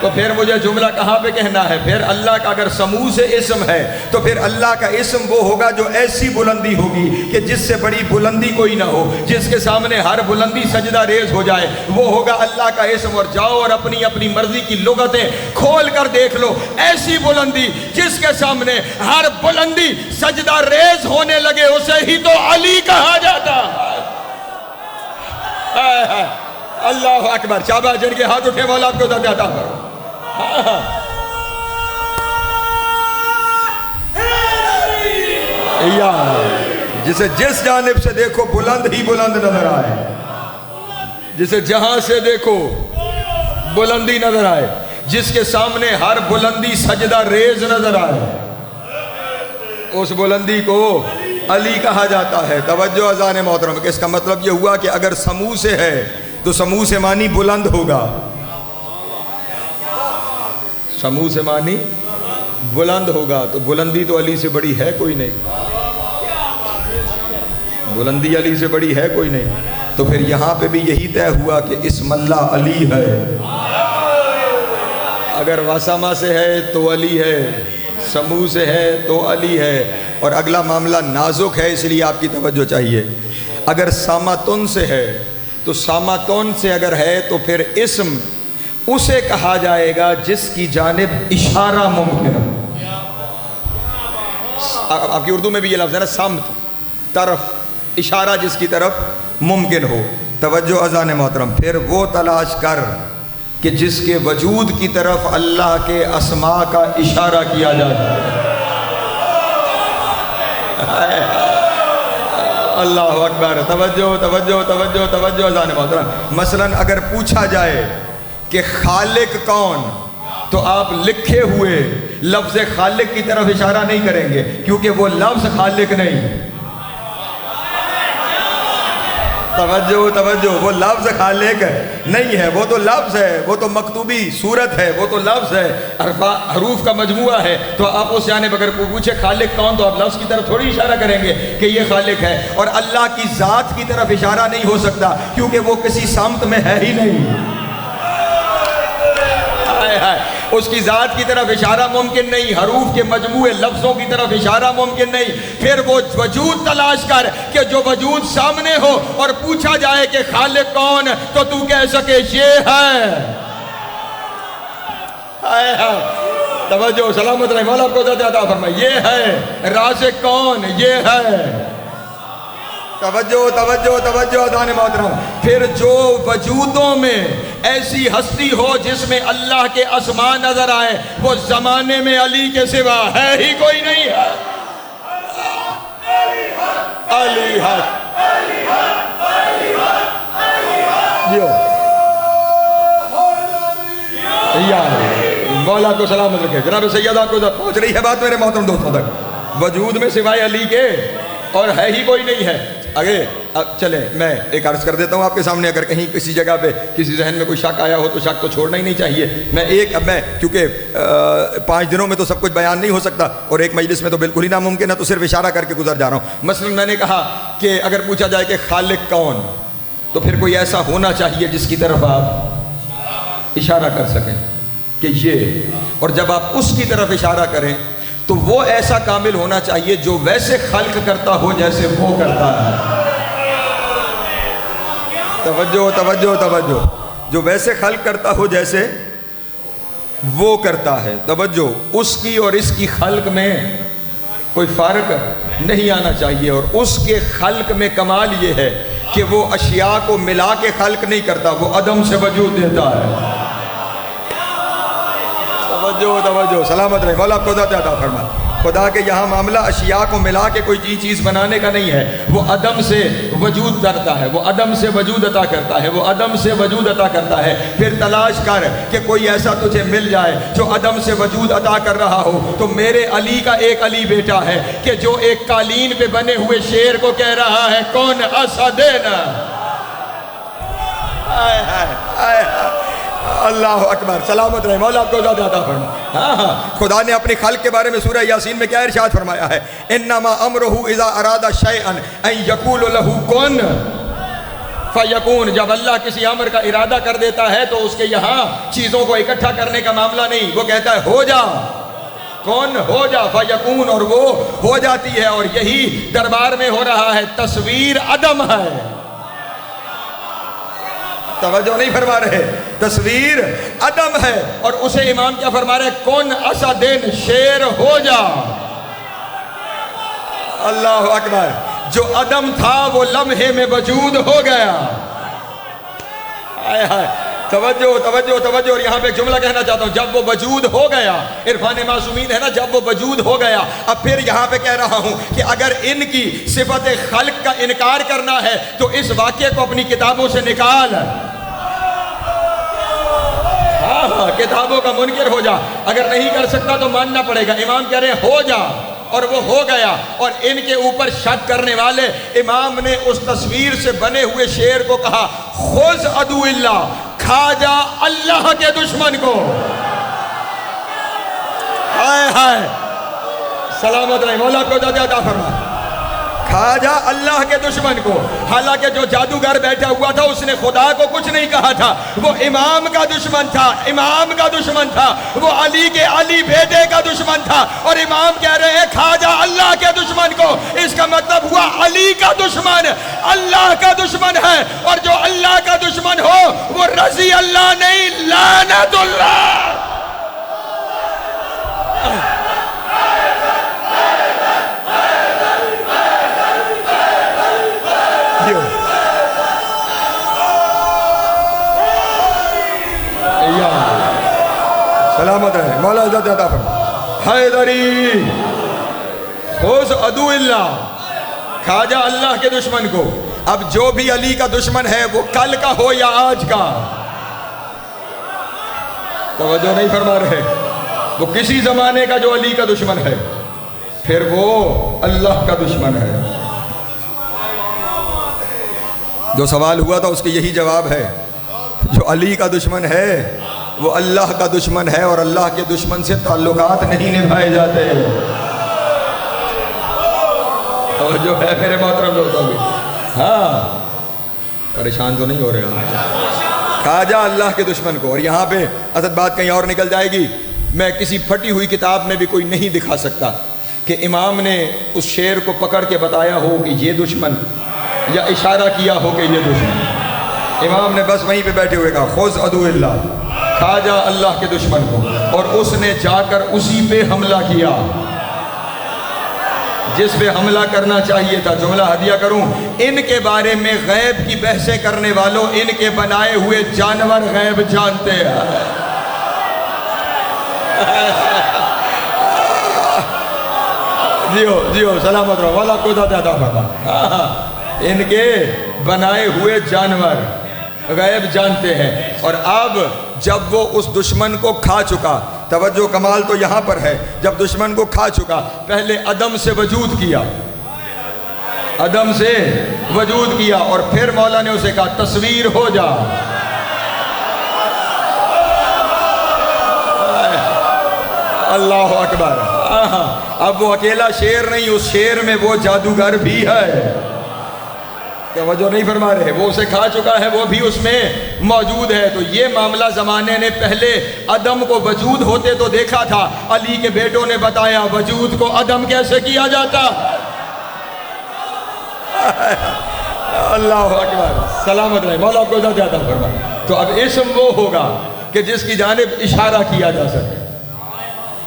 تو پھر مجھے جملہ کہاں پہ کہنا ہے؟ پھر اللہ کا اگر سمو سے اسم ہے تو پھر اللہ کا اسم وہ ہوگا جو ایسی بلندی ہوگی کہ جس سے بڑی بلندی کوئی نہ ہو, جس کے سامنے ہر بلندی سجدہ ریز ہو جائے. وہ ہوگا اللہ کا اسم. اور جاؤ اور اپنی اپنی مرضی کی لغتیں کھول کر دیکھ لو, ایسی بلندی جس کے سامنے ہر بلندی سجدہ ریز ہونے لگے, اسے ہی تو علی کہا جاتا. اللہ اکبر. شاباش, جن کے ہاتھ اٹھے مولا آپ کو عطا کرو. جسے جس جانب سے دیکھو بلند ہی بلند نظر آئے, جسے جہاں سے دیکھو بلندی نظر آئے, جس کے سامنے ہر بلندی سجدہ ریز نظر آئے, اس بلندی کو علی کہا جاتا ہے. توجہ اذان محترم. کہ اس کا مطلب یہ ہوا کہ اگر سمو سے ہے تو سمو سے معنی بلند ہوگا. سمو سے معنی بلند ہوگا. تو بلندی تو علی سے بڑی ہے کوئی نہیں, بلندی علی سے بڑی ہے کوئی نہیں. تو پھر یہاں پہ بھی یہی طے ہوا کہ اسم اللہ علی ہے. اگر واسمہ سے ہے تو علی ہے, سمو سے ہے تو علی ہے. اور اگلا معاملہ نازک ہے, اس لیے آپ کی توجہ چاہیے. اگر سامتن سے ہے تو سامتن سے اگر ہے تو پھر اسم اسے کہا جائے گا جس کی جانب اشارہ ممکن ہو. آپ کی اردو میں بھی یہ لفظ ہے نا, سمت, طرف, اشارہ جس کی طرف ممکن ہو. توجہ اذان محترم. پھر وہ تلاش کر کہ جس کے وجود کی طرف اللہ کے اسماء کا اشارہ کیا جاتا ہے. اللہ اکبر. توجہ توجہ توجہ توجہ اذان محترم. مثلا اگر پوچھا جائے کہ خالق کون, تو آپ لکھے ہوئے لفظ خالق کی طرف اشارہ نہیں کریں گے, کیونکہ وہ لفظ خالق نہیں. توجہ توجہ. وہ لفظ خالق نہیں ہے, وہ تو لفظ ہے, وہ تو مکتوبی صورت ہے, وہ تو لفظ ہے, حروف کا مجموعہ ہے. تو آپ اس جانب اگر پوچھے خالق کون, تو آپ لفظ کی طرف تھوڑی اشارہ کریں گے کہ یہ خالق ہے. اور اللہ کی ذات کی طرف اشارہ نہیں ہو سکتا, کیونکہ وہ کسی سمت میں ہے ہی نہیں. اس کی ذات کی طرف اشارہ ممکن نہیں, حروف کے مجموعے لفظوں کی طرف اشارہ ممکن نہیں. پھر وہ وجود تلاش کر کہ جو وجود سامنے ہو, اور پوچھا جائے کہ خالق کون, تو تو کہہ سکے یہ ہے. توجہ, سلامت رہے, مولا آپ کو عطا فرمائے. یہ ہے رازق کون, یہ ہے. توجہ توجہ توجہ اذان محترم. پھر جو وجودوں میں ایسی ہستی ہو جس میں اللہ کے اسماء نظر آئے, وہ زمانے میں علی کے سوا ہے ہی کوئی نہیں ہے. علی حق مولا کو سلامت رکھے. جناب سیدہ کو پہنچ رہی ہے بات میرے محترم دوستوں تک. وجود میں سوائے علی کے اور ہے ہی کوئی نہیں ہے. آگے چلیں, میں ایک عرض کر دیتا ہوں آپ کے سامنے. اگر کہیں کسی جگہ پہ کسی ذہن میں کوئی شک آیا ہو تو شک تو چھوڑنا ہی نہیں چاہیے. میں کیونکہ 5 دنوں میں تو سب کچھ بیان نہیں ہو سکتا, اور ایک مجلس میں تو بالکل ہی ناممکن ہے, تو صرف اشارہ کر کے گزر جا رہا ہوں. مثلا میں نے کہا کہ اگر پوچھا جائے کہ خالق کون, تو پھر کوئی ایسا ہونا چاہیے جس کی طرف آپ اشارہ کر سکیں کہ یہ. اور جب آپ اس کی طرف اشارہ کریں تو وہ ایسا کامل ہونا چاہیے جو ویسے خلق کرتا ہو جیسے وہ کرتا ہے. توجہ توجہ توجہ. جو ویسے خلق کرتا ہو جیسے وہ کرتا ہے. توجہ, اس کی اور اس کی خلق میں کوئی فرق نہیں آنا چاہیے. اور اس کے خلق میں کمال یہ ہے کہ وہ اشیاء کو ملا کے خلق نہیں کرتا, وہ عدم سے وجود دیتا ہے. توجہ توجہ, سلامت رہے, مولا آپ کو عطا فرمائے. خدا کے یہاں معاملہ اشیاء کو ملا کے کوئی چیز بنانے کا نہیں ہے، وہ عدم سے وجود کرتا ہے، وہ عدم سے وجود عطا کرتا ہے، وہ عدم سے وجود عطا کرتا ہے۔ پھر تلاش کر کہ کوئی ایسا تجھے مل جائے جو عدم سے وجود عطا کر رہا ہو۔ تو میرے علی کا ایک علی بیٹا ہے کہ جو ایک قالین پہ بنے ہوئے شیر کو کہہ رہا ہے کون اسدنا۔ اللہ اکبر، سلامت رہے، مولا آپ کو زیادہ عطا فرمائے۔ ہاں خدا نے اپنی خلق کے بارے میں سورہ یاسین میں کیا ارشاد فرمایا ہے؟ انما امرہ اذا اراد شیئا ان یقول لہ کن فیکون۔ جب اللہ کسی امر کا ارادہ کر دیتا ہے تو اس کے یہاں چیزوں کو اکٹھا کرنے کا معاملہ نہیں، وہ کہتا ہے ہو جا، کون ہو جا فیکون، اور وہ ہو جاتی ہے۔ اور یہی دربار میں ہو رہا ہے، تصویر عدم ہے، توجہ نہیں فرما رہے، تصویر عدم ہے، اور اسے امام کیا فرما رہے؟ کن اسدن، شیر ہو جا۔ اللہ اکبر، جو عدم تھا وہ لمحے میں وجود ہو گیا۔ آئے ہائے، توجہ توجہ توجہ۔ اور یہاں پہ ایک جملہ کہنا چاہتا ہوں، جب وہ وجود ہو گیا، عرفان معصومین ہے نا، جب وہ وجود ہو گیا، اب پھر یہاں پہ کہہ رہا ہوں کہ اگر ان کی صفت خلق کا انکار کرنا ہے تو اس واقعے کو اپنی کتابوں سے نکال، ہاں کتابوں کا منکر ہو جا۔ اگر نہیں کر سکتا تو ماننا پڑے گا۔ امام کہہ رہے ہیں ہو جا، اور وہ ہو گیا۔ اور ان کے اوپر شک کرنے والے، امام نے اس تصویر سے بنے ہوئے شیر کو کہا خذ عدو اللہ، کھا جا اللہ کے دشمن کو۔ ہائے ہائے، سلامت رہے، مولا کو زیادہ عطا فرما، کھا جا اللہ کے دشمن کو۔ حالانکہ جو جادوگر بیٹھا ہوا تھا اس نے خدا کو کچھ نہیں کہا تھا، وہ امام کا دشمن تھا، امام کا دشمن تھا، وہ علی کے علی بیٹے کا دشمن تھا، اور امام کہہ رہے ہیں کھا جا اللہ کے دشمن کو۔ اس کا مطلب ہوا علی کا دشمن اللہ کا دشمن ہے، اور جو اللہ کا دشمن ہو وہ رضی اللہ نہیں، لعنت اللہ۔ سلامت رہے، مولا عزت عطا فرما۔ حیدری خذ عدو اللہ، کھا جا اللہ کے دشمن کو۔ اب جو بھی علی کا دشمن ہے وہ کل کا ہو یا آج کا، توجہ نہیں فرما رہے، وہ کسی زمانے کا جو علی کا دشمن ہے پھر وہ اللہ کا دشمن ہے۔ جو سوال ہوا تھا اس کے یہی جواب ہے، جو علی کا دشمن ہے وہ اللہ کا دشمن ہے، اور اللہ کے دشمن سے تعلقات نہیں نبھائے جاتے۔ اور جو ہے میرے محترم دوستوں بھی، ہاں پریشان تو نہیں ہو رہے، کھا جا اللہ کے دشمن کو۔ اور یہاں پہ اصل بات کہیں اور نکل جائے گی، میں کسی پھٹی ہوئی کتاب میں بھی کوئی نہیں دکھا سکتا کہ امام نے اس شیر کو پکڑ کے بتایا ہو کہ یہ دشمن، یا اشارہ کیا ہو کہ یہ دشمن۔ امام نے بس وہیں پہ بیٹھے ہوئے کہا خذ عدو اللہ، کھا جا اللہ کے دشمن کو، اور اس نے جا کر اسی پہ حملہ کیا جس پہ حملہ کرنا چاہیے تھا۔ جملہ ہدیہ کروں، ان کے بارے میں غیب کی بحثیں کرنے والوں، ان کے بنائے ہوئے جانور غیب جانتے ہیں۔ جیو جیو، سلامت رہو، والا کو زیادہ عطا فرما۔ ان کے بنائے ہوئے جانور غیب جانتے ہیں۔ اور اب جب وہ اس دشمن کو کھا چکا، توجہ کمال تو یہاں پر ہے، جب دشمن کو کھا چکا، پہلے عدم سے وجود کیا، عدم سے وجود کیا، اور پھر مولا نے اسے کہا تصویر ہو جا۔ اللہ اکبر۔ اب وہ اکیلا شیر نہیں، اس شیر میں وہ جادوگر بھی ہے، توجہ نہیں فرما رہے، وہ اسے کھا چکا ہے، وہ بھی اس میں موجود ہے۔ تو یہ معاملہ زمانے نے پہلے عدم کو وجود ہوتے تو دیکھا تھا، علی کے بیٹوں نے بتایا وجود کو عدم کیسے کیا جاتا۔ اللہ اکبر، سلامت رہے، مولا کو زیادہ عطا فرما۔ تو اب اسم وہ ہوگا کہ جس کی جانب اشارہ کیا جا سکے،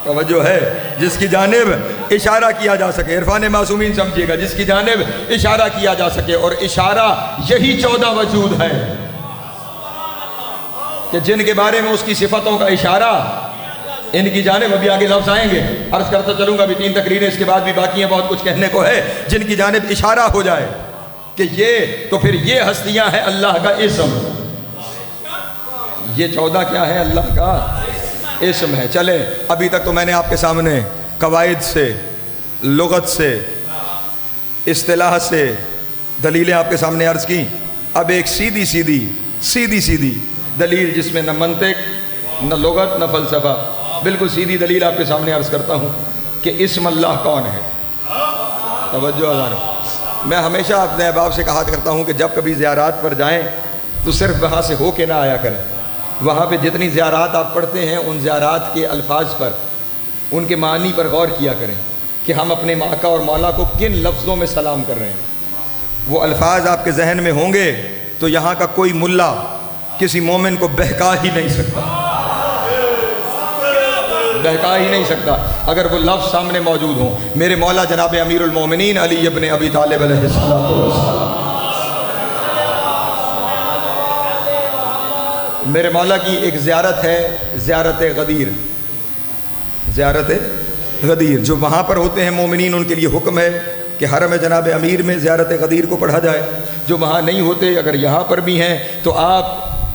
توجہ ہے، جس کی جانب اشارہ کیا جا سکے۔ عرفان معصومین سمجھیے گا، جس کی جانب اشارہ کیا جا سکے، اور اشارہ یہی 14 وجود ہے کہ جن کے بارے میں اس کی صفتوں کا اشارہ ان کی جانب ابھی آگے لفظ آئیں گے، عرض کرتا چلوں گا، ابھی 3 تقریریں اس کے بعد بھی باقی ہیں، بہت کچھ کہنے کو ہے، جن کی جانب اشارہ ہو جائے کہ یہ تو پھر یہ ہستیاں ہیں اللہ کا اسم، یہ 14 کیا ہے؟ اللہ کا اسم ہے۔ چلے ابھی تک تو میں نے آپ کے سامنے قواعد سے، لغت سے، اصطلاح سے دلیلیں آپ کے سامنے عرض کی۔ اب ایک سیدھی سیدھی دلیل، جس میں نہ منطق نہ لغت نہ فلسفہ، بالکل سیدھی دلیل آپ کے سامنے عرض کرتا ہوں کہ اسم اللہ کون ہے۔ توجہ اذان، میں ہمیشہ اپنے احباب سے کہا کرتا ہوں کہ جب کبھی زیارات پر جائیں تو صرف وہاں سے ہو کے نہ آیا کریں، وہاں پہ جتنی زیارات آپ پڑھتے ہیں ان زیارات کے الفاظ پر، ان کے معنی پر غور کیا کریں کہ ہم اپنے آقا اور مولا کو کن لفظوں میں سلام کر رہے ہیں۔ وہ الفاظ آپ کے ذہن میں ہوں گے تو یہاں کا کوئی ملا کسی مومن کو بہکا ہی نہیں سکتا اگر وہ لفظ سامنے موجود ہوں۔ میرے مولا جناب امیر المومنین علی ابن ابی طالب علیہ السلام، میرے مولا کی ایک زیارت ہے، زیارت غدیر، جو وہاں پر ہوتے ہیں مومنین ان کے لیے حکم ہے کہ حرم جناب امیر میں زیارت غدیر کو پڑھا جائے۔ جو وہاں نہیں ہوتے اگر یہاں پر بھی ہیں تو آپ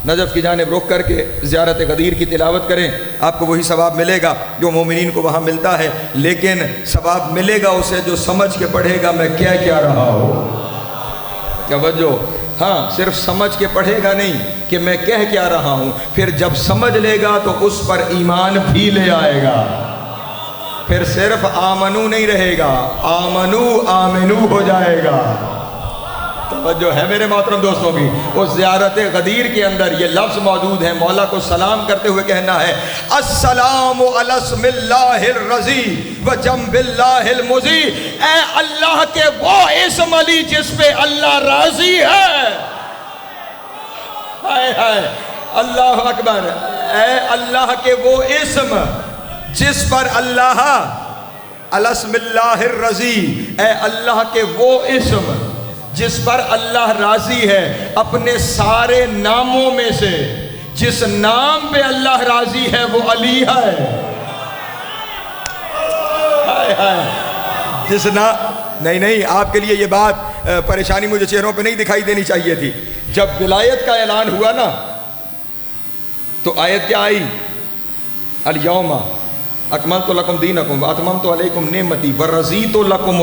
نجف کی جانب رخ کر کے زیارت غدیر کی تلاوت کریں، آپ کو وہی ثواب ملے گا جو مومنین کو وہاں ملتا ہے، لیکن ثواب ملے گا اسے جو سمجھ کے پڑھے گا میں کہہ کیا رہا ہوں۔ توجہ، ہاں صرف سمجھ کے پڑھے گا نہیں کہ میں کہہ کیا رہا ہوں، پھر جب سمجھ لے گا تو اس پر ایمان بھی لے آئے گا، پھر صرف آمنو نہیں رہے گا، آمنو ہو جائے گا۔ توجہ ہے میرے محترم دوستوں کی، اس زیارت غدیر کے اندر یہ لفظ موجود ہے، مولا کو سلام کرتے ہوئے کہنا ہے السلام علی اسم اللہ الرضی و جنب اللہ المضی، اے اللہ کے وہ اسم علی جس پہ اللہ راضی ہے۔ اللہ اکبر، اے اللہ کے وہ اسم جس پر اللہ، الاسم اللہ الرضی، اے اللہ کے وہ اسم جس پر اللہ راضی ہے، اپنے سارے ناموں میں سے جس نام پہ اللہ راضی ہے وہ علی ہے۔ جس نام، نہیں آپ کے لیے یہ بات پریشانی مجھے چہروں پہ نہیں دکھائی دینی چاہیے تھی۔ جب ولایت کا اعلان ہوا نا تو آیت کیا آئی؟ الیوم اکملت لکم دینکم واتممت علیکم نعمتی ورضیت لکم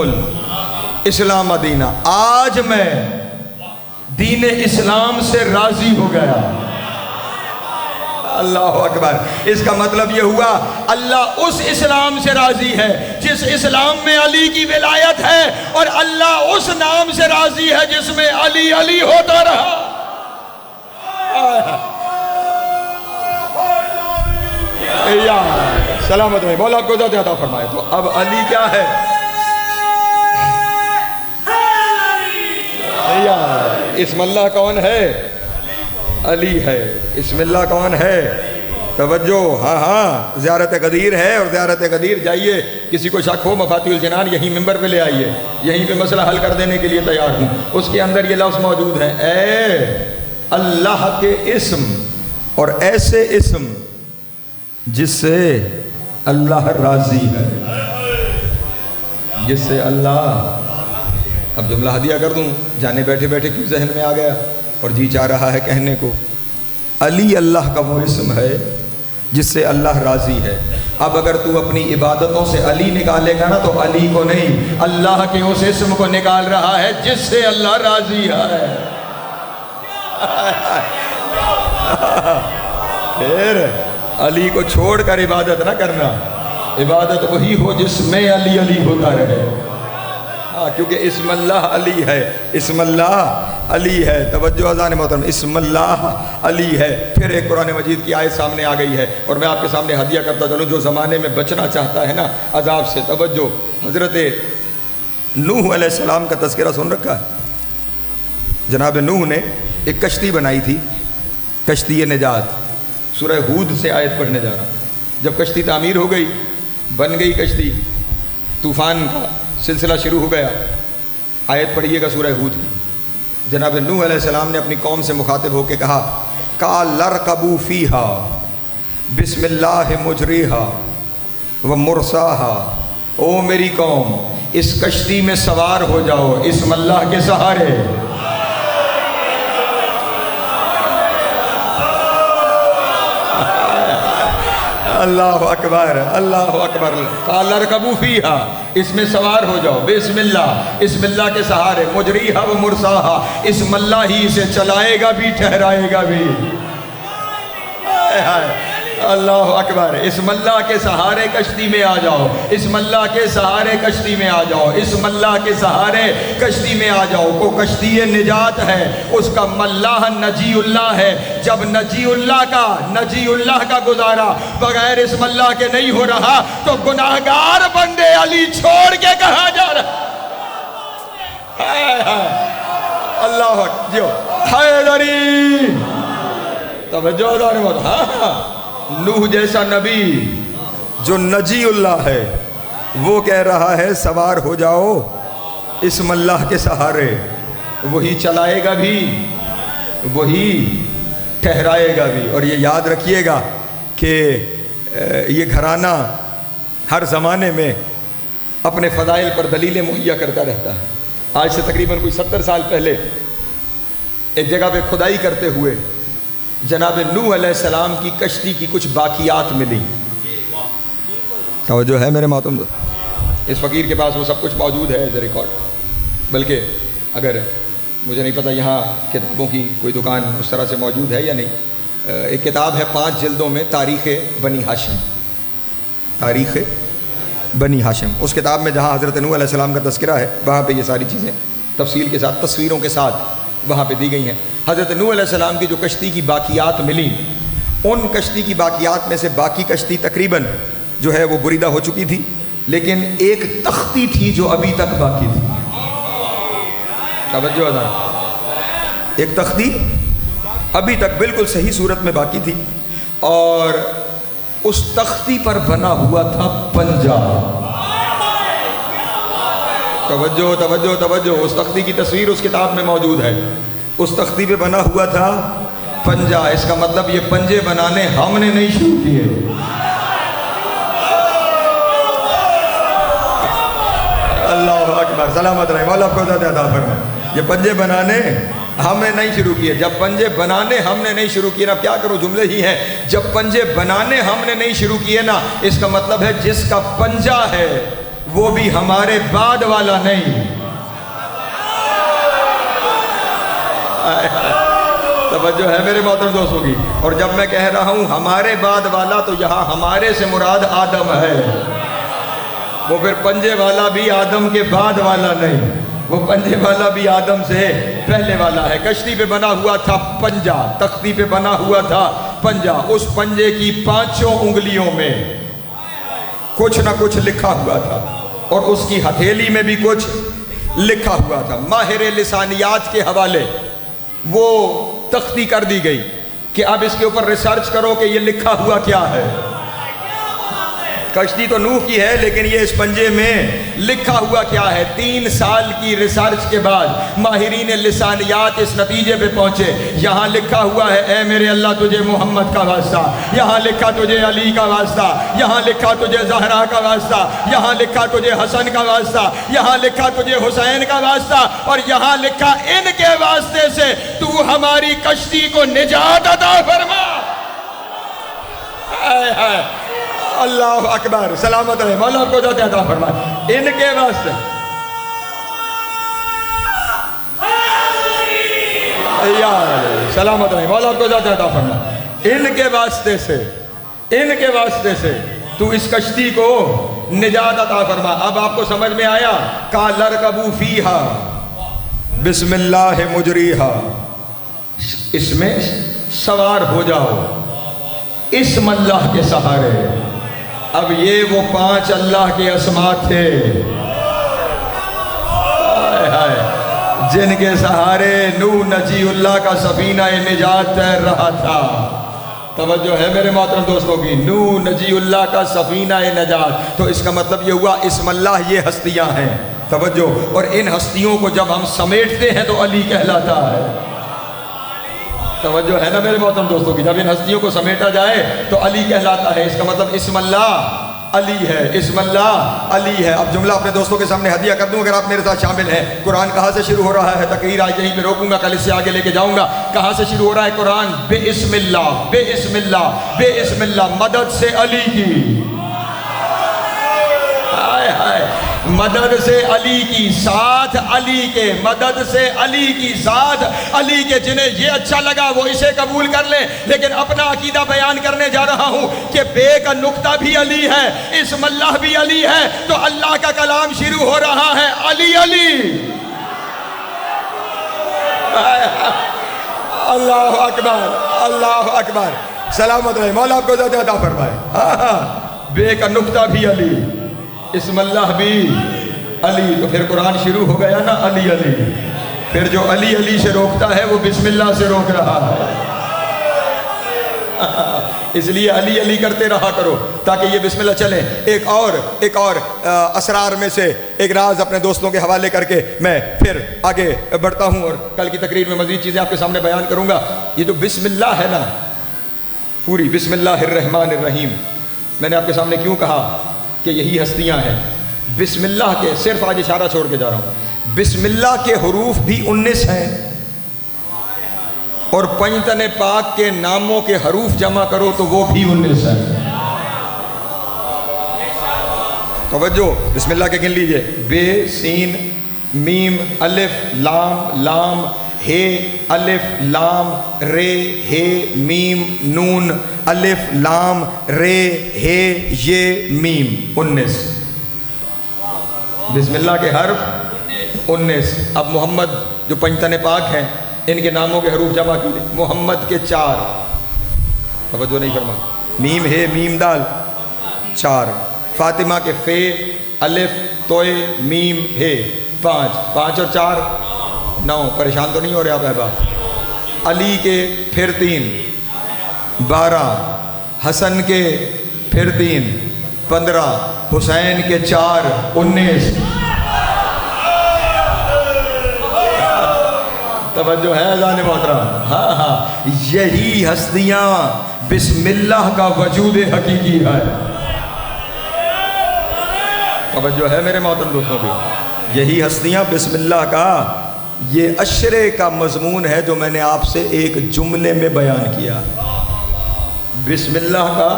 الاسلام دینہ، آج میں دین اسلام سے راضی ہو گیا۔ اللہ اکبر، اس کا مطلب یہ ہوا اللہ اس اسلام سے راضی ہے جس اسلام میں علی کی ولایت ہے، اور اللہ اس نام سے راضی ہے جس میں علی علی ہوتا رہا۔ سلامت میں مولا آپ کو ذات عطا فرمائے۔ تو اب علی کیا ہے؟ اسم اللہ کون ہے؟ علی ہے۔ اسم اللہ کون ہے؟ توجہ، ہاں زیارت غدیر ہے، اور زیارت غدیر جائیے، کسی کو شک ہو مفاتیح الجنان یہیں ممبر پہ لے آئیے، یہیں پہ مسئلہ حل کر دینے کے لیے تیار ہوں۔ اس کے اندر یہ لفظ موجود ہے، اے اللہ کے اسم، اور ایسے اسم جس سے اللہ راضی ہے، جس سے اللہ، اب جملہ ہدیہ کر دوں، جانے بیٹھے بیٹھے کیوں ذہن میں آ گیا اور جی چاہ رہا ہے کہنے کو، علی اللہ کا وہ اسم ہے جس سے اللہ راضی ہے۔ اب اگر تو اپنی عبادتوں سے علی نکالے گا نا تو علی کو نہیں، اللہ کے اس اسم کو نکال رہا ہے جس سے اللہ راضی ہے۔ پھر علی کو چھوڑ کر عبادت نہ کرنا، عبادت وہی ہو جس میں علی علی ہوتا رہے، کیونکہ اسم اللہ علی ہے، اسم اللہ علی ہے۔ توجہ اذان محترم، اسم اللہ علی ہے۔ پھر ایک قرآن مجید کی آیت سامنے آ گئی ہے، اور میں آپ کے سامنے ہدیہ کرتا چلوں، جو زمانے میں بچنا چاہتا ہے نا عذاب سے۔ توجہ، حضرت نوح علیہ السلام کا تذکرہ سن رکھا ہے؟ جناب نوح نے ایک کشتی بنائی تھی، کشتی نجات، سورہ ہود سے آیت پڑھنے جا رہا ہوں۔ جب کشتی تعمیر ہو گئی، بن گئی کشتی، طوفان کا سلسلہ شروع ہو گیا، آیت پڑھیے گا سورہ ہود کی۔ جناب نوح علیہ السلام نے اپنی قوم سے مخاطب ہو کے کہا قال لرکبوا فیہا بسم اللہ مجریہا و مرساہا، او میری قوم اس کشتی میں سوار ہو جاؤ اسم اللہ کے سہارے۔ اللہ اکبر اللہ اکبر۔ قال ارکبوا فیہا، اس میں سوار ہو جاؤ، بسم اللہ، اسم اللہ کے سہارے، مجریہا و مرساہا، اسم اللہ ہی اسے چلائے گا بھی ٹھہرائے گا بھی۔ اللہ اکبر۔ اسم اللہ کے سہارے کشتی میں آ جاؤ، اسم اللہ کے سہارے کشتی میں آ جاؤ، اسم اللہ کے سہارے کشتی میں آ جاؤ۔ کو کشتی نجات ہے، اس کا ملاح نجی اللہ ہے۔ جب نجی اللہ کا گزارا بغیر اسم اللہ کے نہیں ہو رہا تو گناہگار بندے علی چھوڑ کے کہاں جا رہا؟ اللہ جو حیدری، توجہ دار مت۔ ہاں، نوح جیسا نبی جو نجی اللہ ہے وہ کہہ رہا ہے سوار ہو جاؤ اسم اللہ کے سہارے، وہی چلائے گا بھی وہی ٹھہرائے گا بھی۔ اور یہ یاد رکھیے گا کہ یہ گھرانہ ہر زمانے میں اپنے فضائل پر دلیلیں مہیا کرتا رہتا ہے۔ آج سے تقریباً کوئی 70 سال پہلے ایک جگہ پہ کھدائی کرتے ہوئے جناب نوح علیہ السلام کی کشتی کی کچھ باقیات ملی۔ توجہ ہے میرے محترم دوست؟ اس فقیر کے پاس وہ سب کچھ موجود ہے ایز اے ریکارڈ، بلکہ اگر مجھے نہیں پتہ یہاں کتابوں کی کوئی دکان اس طرح سے موجود ہے یا نہیں۔ ایک کتاب ہے 5 جلدوں میں، تاریخ بنی ہاشم، تاریخ بنی ہاشم۔ اس کتاب میں جہاں حضرت نوح علیہ السلام کا تذکرہ ہے وہاں پہ یہ ساری چیزیں تفصیل کے ساتھ تصویروں کے ساتھ وہاں پہ دی گئی ہیں۔ حضرت نوح علیہ السلام کی جو کشتی کی باقیات ملیں، ان کشتی کی باقیات میں سے باقی کشتی تقریباً جو ہے وہ بریدہ ہو چکی تھی، لیکن ایک تختی تھی جو ابھی تک باقی تھی۔ توجہ ہے، ایک تختی ابھی تک بالکل صحیح صورت میں باقی تھی، اور اس تختی پر بنا ہوا تھا پنجہ۔ توجہ توجہ توجہ، اس تختی کی تصویر اس کتاب میں موجود ہے۔ اس تختی پہ بنا ہوا تھا پنجہ۔ اس کا مطلب یہ پنجے بنانے ہم نے نہیں شروع کیے، اللہ اکبر، سلامت رہے، مولا کو عطا فرمائے۔ یہ پنجے بنانے ہم نے نہیں شروع کیے۔ جب پنجے بنانے ہم نے نہیں شروع کیے نا، کیا کرو جملے ہی ہیں، جب پنجے بنانے ہم نے نہیں شروع کیے نا، اس کا مطلب ہے جس کا پنجہ ہے وہ بھی ہمارے بعد والا نہیں۔ توجہ ہے میرے محترم دوستوں کی۔ اور جب میں کہہ رہا ہوں ہمارے بعد والا، تو یہاں ہمارے سے مراد آدم ہے، وہ پھر پنجے والا بھی آدم کے بعد والا نہیں، وہ پنجے والا بھی آدم سے پہلے والا ہے۔ کشتی پہ بنا ہوا تھا پنجہ، تختی پہ بنا ہوا تھا پنجہ۔ اس پنجے کی 5 انگلیوں میں کچھ نہ کچھ لکھا ہوا تھا، اور اس کی ہتھیلی میں بھی کچھ لکھا ہوا تھا۔ ماہر لسانیات کے حوالے وہ تختی کر دی گئی کہ اب اس کے اوپر ریسرچ کرو کہ یہ لکھا ہوا کیا ہے۔ کشتی تو نوح کی ہے، لیکن یہ اس پنجے میں لکھا ہوا کیا ہے؟ 3 سال کی ریسرچ کے بعد ماہرین لسانیات اس نتیجے پہ پہنچے، یہاں لکھا ہوا ہے اے میرے اللہ تجھے محمد کا واسطہ، یہاں لکھا تجھے علی کا واسطہ، یہاں لکھا تجھے زہرا کا واسطہ، یہاں لکھا تجھے حسن کا واسطہ، یہاں لکھا تجھے حسین کا واسطہ، اور یہاں لکھا ان کے واسطے سے تو ہماری کشتی کو نجات عطا فرما۔ اللہ اکبر، سلامت رہے، مولا آپ کو ذات عطا فرمائے۔ ان کے واسطے، سلامت رہے، مولا آپ کو ذات عطا فرمائے۔ ان کے واسطے سے تو اس کشتی کو نجات عطا فرما۔ اب آپ کو سمجھ میں آیا؟ قال ارکبوا فیہا بسم اللہ مجریہا، اس میں سوار ہو جاؤ اسم اللہ کے سہارے۔ اب یہ وہ 5 اللہ کے اسماء تھے جن کے سہارے نوح نجی اللہ کا سفینہ نجات تیر رہا تھا۔ توجہ ہے میرے محترم دوستوں کی، نوح نجی اللہ کا سفینہ نجات، تو اس کا مطلب یہ ہوا اسم اللہ یہ ہستیاں ہیں۔ توجہ، اور ان ہستیوں کو جب ہم سمیٹتے ہیں تو علی کہلاتا ہے۔ توجہ ہے نا میرے محترم دوستوں کی؟ جب ان ہستیوں کو سمیٹا جائے تو علی کہلاتا ہے، اس کا مطلب اسم اللہ علی ہے، اسم اللہ علی ہے۔ اب جملہ اپنے دوستوں کے سامنے ہدیہ کر دوں اگر آپ میرے ساتھ شامل ہیں۔ قرآن کہاں سے شروع ہو رہا ہے؟ تقریر آج یہیں پہ روکوں گا، کل اس سے آگے لے کے جاؤں گا۔ کہاں سے شروع ہو رہا ہے قرآن؟ بے اسم اللہ، بے اسم اللہ، بے اسم اللہ، مدد سے علی کی، ہائے ہائے، مدد سے علی کی، ساتھ علی کے، مدد سے علی کی، ساتھ علی کے۔ جنہیں یہ اچھا لگا وہ اسے قبول کر لیں، لیکن اپنا عقیدہ بیان کرنے جا رہا ہوں کہ بے کا نقطہ بھی علی ہے، اسم اللہ بھی علی ہے، تو اللہ کا کلام شروع ہو رہا ہے علی علی۔ اللہ اکبر، اللہ اکبر، سلامت رہے، مولا آپ کو زیادہ عطا فرمائے۔ بے کا نقطہ بھی علی، اسم اللہ بھی علی، تو پھر قرآن شروع ہو گیا نا علی علی۔ پھر جو علی علی سے روکتا ہے وہ بسم اللہ سے روک رہا ہے۔ اس لیے علی علی کرتے رہا کرو تاکہ یہ بسم اللہ چلے۔ ایک اور اسرار میں سے ایک راز اپنے دوستوں کے حوالے کر کے میں پھر آگے بڑھتا ہوں اور کل کی تقریر میں مزید چیزیں آپ کے سامنے بیان کروں گا۔ یہ جو بسم اللہ ہے نا، پوری بسم اللہ الرحمن الرحیم، میں نے آپ کے سامنے کیوں کہا کہ یہی ہستیاں ہیں؟ بسم اللہ کے، صرف آج اشارہ چھوڑ کے جا رہا ہوں، بسم اللہ کے حروف بھی 19 ہیں، اور پنجتن پاک کے ناموں کے حروف جمع کرو تو وہ بھی 19 ہیں۔ توجہ، بسم اللہ کے گن لیجئے، بے، سین، میم، الف، لام، لام، ہے، الف، لام، رے، ہے، میم، نون، الف، لام، رے، ہے، یہ، میم، 19۔ بسم اللہ کے حرف 19۔ اب محمد جو پنجتن پاک ہیں ان کے ناموں کے حروف جمع کیجئے۔ محمد کے 4، توجہ نہیں فرما، میم، ہے، میم، دال، 4۔ فاطمہ کے فے، الف، توئے، میم، ہے، 5، 5 اور 4 9۔ پریشان تو نہیں ہو رہے آپ احباب؟ علی کے پھر 3، 12۔ حسن کے پھر 3، 15۔ حسین کے 4، 19۔ توجہ ہے اذان محترم؟ ہاں ہاں، یہی ہستیاں بسم اللہ کا وجود حقیقی ہے۔ توجہ ہے میرے محترم دوستوں کی؟ یہی ہستیاں بسم اللہ کا، یہ اشرے کا مضمون ہے جو میں نے آپ سے ایک جملے میں بیان کیا۔ بسم اللہ کا،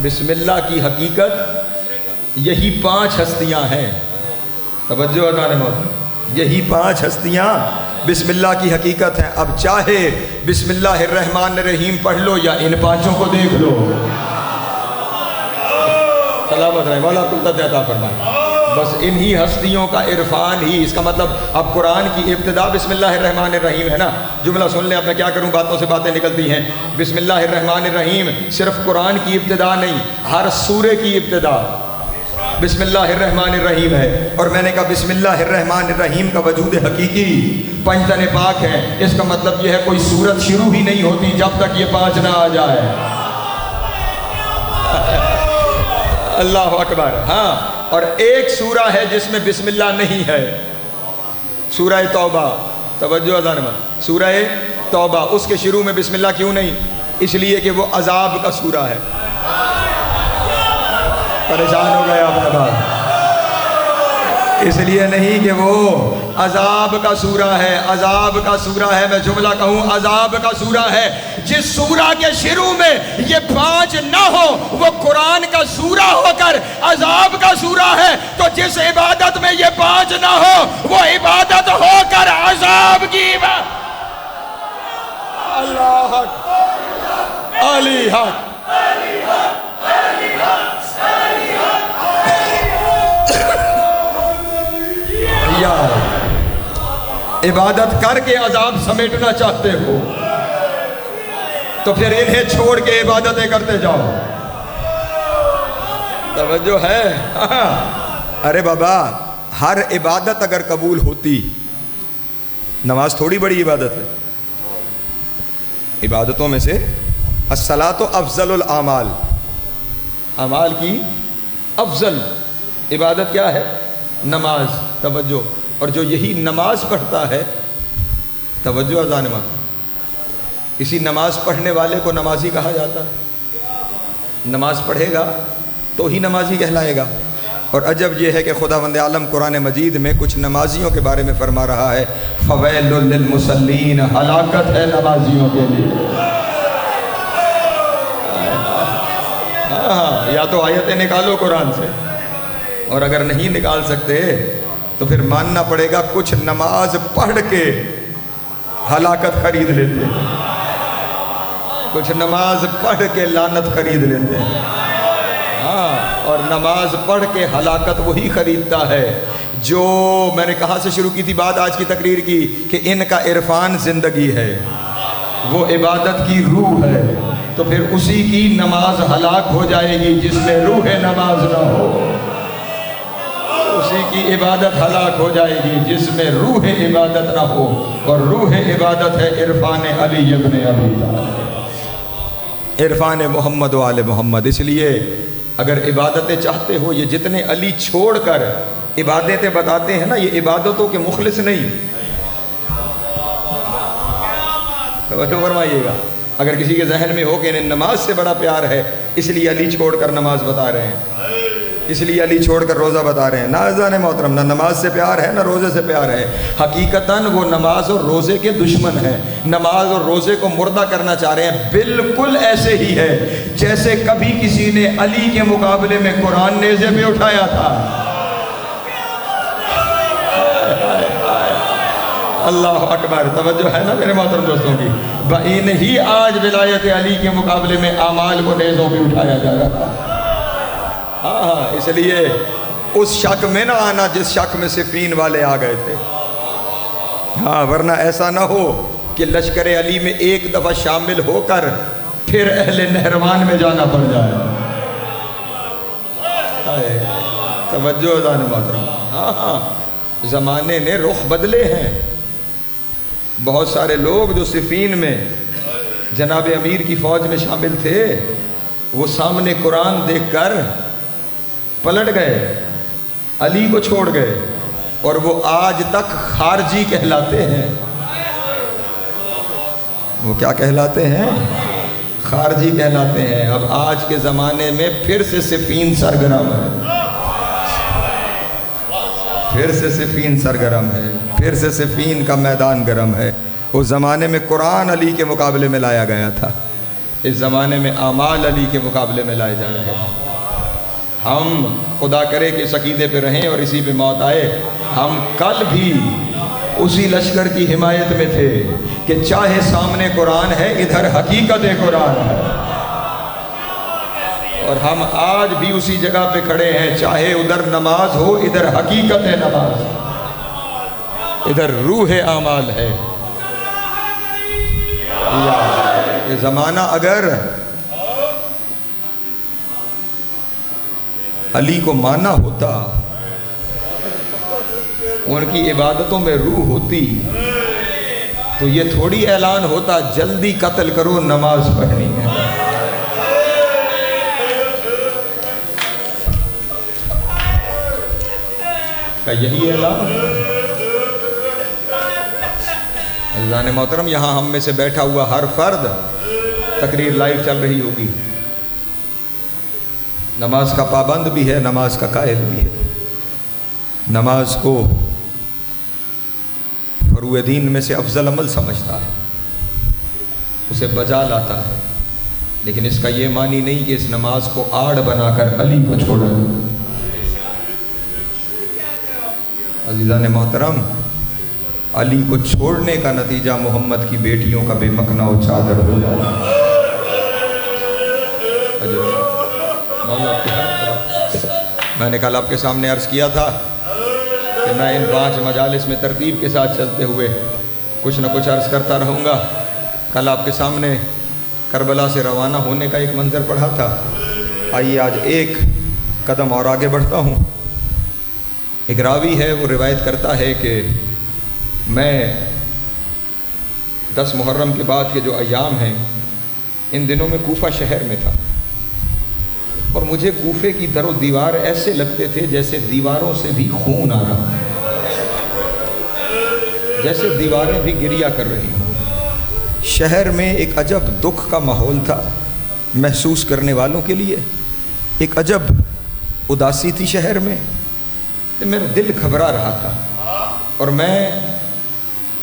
بسم اللہ کی حقیقت یہی 5 ہستیاں ہیں۔ توجہ اذان محترم، یہی 5 ہستیاں بسم اللہ کی حقیقت ہیں۔ اب چاہے بسم اللہ الرحمن الرحیم پڑھ لو یا ان 5 کو دیکھ لو۔ سلامت رہے، مولا آپ کو عطا فرمائے۔ بس انہی ہستیوں کا عرفان ہی، اس کا مطلب اب قرآن کی ابتدا بسم اللہ الرحمن الرحیم ہے نا۔ جملہ سن لیں، اب میں کیا کروں، باتوں سے باتیں نکلتی ہیں۔ بسم اللہ الرحمن الرحیم صرف قرآن کی ابتدا نہیں، ہر سورے کی ابتدا بسم اللہ الرحمن الرحیم ہے۔ اور میں نے کہا بسم اللہ الرحمن الرحیم کا وجود حقیقی پنجتن پاک ہے، اس کا مطلب یہ ہے کوئی سورت شروع ہی نہیں ہوتی جب تک یہ 5 نہ آ جائے۔ اللہ اکبر۔ ہاں، اور ایک سورہ ہے جس میں بسم اللہ نہیں ہے، سورہ توبہ۔ توجہ اذان میں، سورہ توبہ، اس کے شروع میں بسم اللہ کیوں نہیں؟ اس لیے کہ وہ عذاب کا سورہ ہے۔ پریشان ہو گئے آپ احباب؟ اس لیے نہیں کہ وہ عذاب کا سورہ ہے، عذاب کا سورہ ہے۔ میں جملہ کہوں، عذاب کا سورہ ہے۔ جس سورہ کے شروع میں یہ 5 نہ ہو وہ قرآن کا سورہ ہو کر عذاب کا سورہ ہے، تو جس عبادت میں یہ 5 نہ ہو وہ عبادت ہو کر عذاب کی عبادت۔ اللہ حق، علی حق، عبادت کر کے عذاب سمیٹنا چاہتے ہو تو پھر انہیں چھوڑ کے عبادتیں کرتے جاؤ۔ توجہ ہے؟ ارے بابا، ہر عبادت اگر قبول ہوتی، نماز تھوڑی بڑی عبادت ہے، عبادتوں میں سے الصلاۃ افضل الاعمال، اعمال کی افضل عبادت کیا ہے؟ نماز۔ توجہ، اور جو یہی نماز پڑھتا ہے، توجہ اذان میں، اسی نماز پڑھنے والے کو نمازی کہا جاتا ہے. نماز پڑھے گا تو ہی نمازی کہلائے گا. اور عجب یہ ہے کہ خداوند عالم قرآن مجید میں کچھ نمازیوں کے بارے میں فرما رہا ہے فویل للمصلین، ہلاکت ہے نمازیوں کے لیے. ہاں، یا تو آیتیں نکالو قرآن سے، اور اگر نہیں نکال سکتے تو پھر ماننا پڑے گا کچھ نماز پڑھ کے ہلاکت خرید لیتے ہیں، کچھ نماز پڑھ کے لعنت خرید لیتے ہیں. ہاں، اور نماز پڑھ کے ہلاکت وہی خریدتا ہے جو، میں نے کہاں سے شروع کی تھی بات آج کی تقریر کی، کہ ان کا عرفان زندگی ہے، وہ عبادت کی روح ہے. تو پھر اسی کی نماز ہلاک ہو جائے گی جس میں روح نماز نہ ہو، اسی کی عبادت ہلاک ہو جائے گی جس میں روح عبادت نہ ہو. اور روح عبادت ہے عرفان علی ابن ابی طالب، عرفان محمد و آل محمد. اس لیے اگر عبادتیں چاہتے ہو، یہ جتنے علی چھوڑ کر عبادتیں بتاتے ہیں نا، یہ عبادتوں کے مخلص نہیں. توجہ فرمائیے گا. اگر کسی کے ذہن میں ہو کہ انہیں نماز سے بڑا پیار ہے اس لیے علی چھوڑ کر نماز بتا رہے ہیں، اس لیے علی چھوڑ کر روزہ بتا رہے ہیں، نہ عزیزان محترم، نہ نماز سے پیار ہے نہ روزے سے پیار ہے. حقیقتاً وہ نماز اور روزے کے دشمن ہیں، نماز اور روزے کو مردہ کرنا چاہ رہے ہیں. بالکل ایسے ہی ہے جیسے کبھی کسی نے علی کے مقابلے میں قرآن نیزے پہ اٹھایا تھا. اللہ اکبر. توجہ ہے نا میرے محترم دوستوں کی. انہی آج ولایت علی کے مقابلے میں اعمال کو نیزوں پہ اٹھایا جا رہا ہے. ہاں، اس لیے اس شک میں نہ آنا جس شک میں صفین والے آ گئے تھے. ہاں، ورنہ ایسا نہ ہو کہ لشکر علی میں ایک دفعہ شامل ہو کر پھر اہل نہروان میں جانا پڑ جائے. توجہ دان محترم. ہاں، زمانے نے رخ بدلے ہیں. بہت سارے لوگ جو صفین میں جناب امیر کی فوج میں شامل تھے وہ سامنے قرآن دیکھ کر پلٹ گئے، علی کو چھوڑ گئے، اور وہ آج تک خارجی کہلاتے ہیں. وہ کیا کہلاتے ہیں؟ خارجی کہلاتے ہیں. اب آج کے زمانے میں پھر سے صفین سرگرم ہے، پھر سے صفین سرگرم ہے، پھر سے صفین کا میدان گرم ہے. اس زمانے میں قرآن علی کے مقابلے میں لایا گیا تھا، اس زمانے میں اعمال علی کے مقابلے میں لائے جا رہے ہیں. ہم خدا کرے کہ اس عقیدے پہ رہیں اور اسی پہ موت آئے. ہم کل بھی اسی لشکر کی حمایت میں تھے کہ چاہے سامنے قرآن ہے ادھر حقیقت قرآن ہے، اور ہم آج بھی اسی جگہ پہ کھڑے ہیں، چاہے ادھر نماز ہو ادھر حقیقت نماز، ادھر روح اعمال ہے. یہ زمانہ اگر علی کو مانا ہوتا، ان کی عبادتوں میں روح ہوتی، تو یہ تھوڑی اعلان ہوتا جلدی قتل کرو نماز پڑھنی ہے. یہی اعلان. عزیزان محترم، یہاں ہم میں سے بیٹھا ہوا ہر فرد، تقریر لائیو چل رہی ہوگی، نماز کا پابند بھی ہے، نماز کا قائل بھی ہے، نماز کو فروع دین میں سے افضل عمل سمجھتا ہے، اسے بجا لاتا ہے. لیکن اس کا یہ معنی نہیں کہ اس نماز کو آڑ بنا کر علی کو چھوڑا. عزیزان محترم، علی کو چھوڑنے کا نتیجہ محمد کی بیٹیوں کا بے مکنا و چادر ہو جائے. میں نے کل آپ کے سامنے عرض کیا تھا کہ میں ان 5 مجالس میں ترتیب کے ساتھ چلتے ہوئے کچھ نہ کچھ عرض کرتا رہوں گا. کل آپ کے سامنے کربلا سے روانہ ہونے کا ایک منظر پڑھا تھا. آئیے آج ایک قدم اور آگے بڑھتا ہوں. ایک راوی ہے، وہ روایت کرتا ہے کہ میں 10 محرم کے بعد کے جو ایام ہیں ان دنوں میں کوفہ شہر میں تھا، اور مجھے کوفے کی در و دیوار ایسے لگتے تھے جیسے دیواروں سے بھی خون آ رہا ہے، جیسے دیواریں بھی گریہ کر رہی ہوں. شہر میں ایک عجب دکھ کا ماحول تھا محسوس کرنے والوں کے لیے، ایک عجب اداسی تھی شہر میں، میرا دل گھبرا رہا تھا، اور میں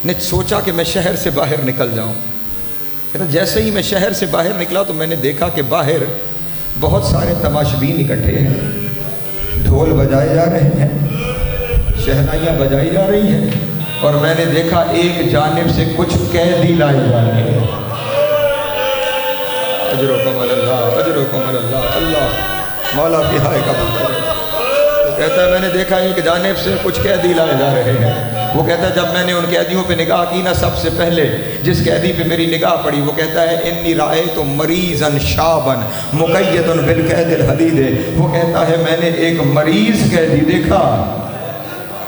نے سوچا کہ میں شہر سے باہر نکل جاؤں۔ جیسے ہی میں شہر سے باہر نکلا تو میں نے دیکھا کہ باہر بہت سارے تماشبین اکٹھے ہیں، ڈھول بجائے جا رہے ہیں، شہنائیاں بجائی جا رہی ہیں، اور میں نے دیکھا ایک جانب سے کچھ قیدی لائے جا رہے ہیں۔ اجرکم اللہ، اجرکم اللہ، اللہ مولا کی ہائے قبول کرے۔ تو کہتا ہے میں نے دیکھا ایک جانب سے کچھ قیدی لائے جا رہے ہیں۔ وہ کہتا ہے جب میں نے ان قیدیوں پہ نگاہ کی نا، سب سے پہلے جس قیدی پہ میری نگاہ پڑی وہ کہتا ہے انی رأیت مریضا شابا مقید بالقید الحدید۔ وہ کہتا ہے میں نے ایک مریض قیدی دیکھا۔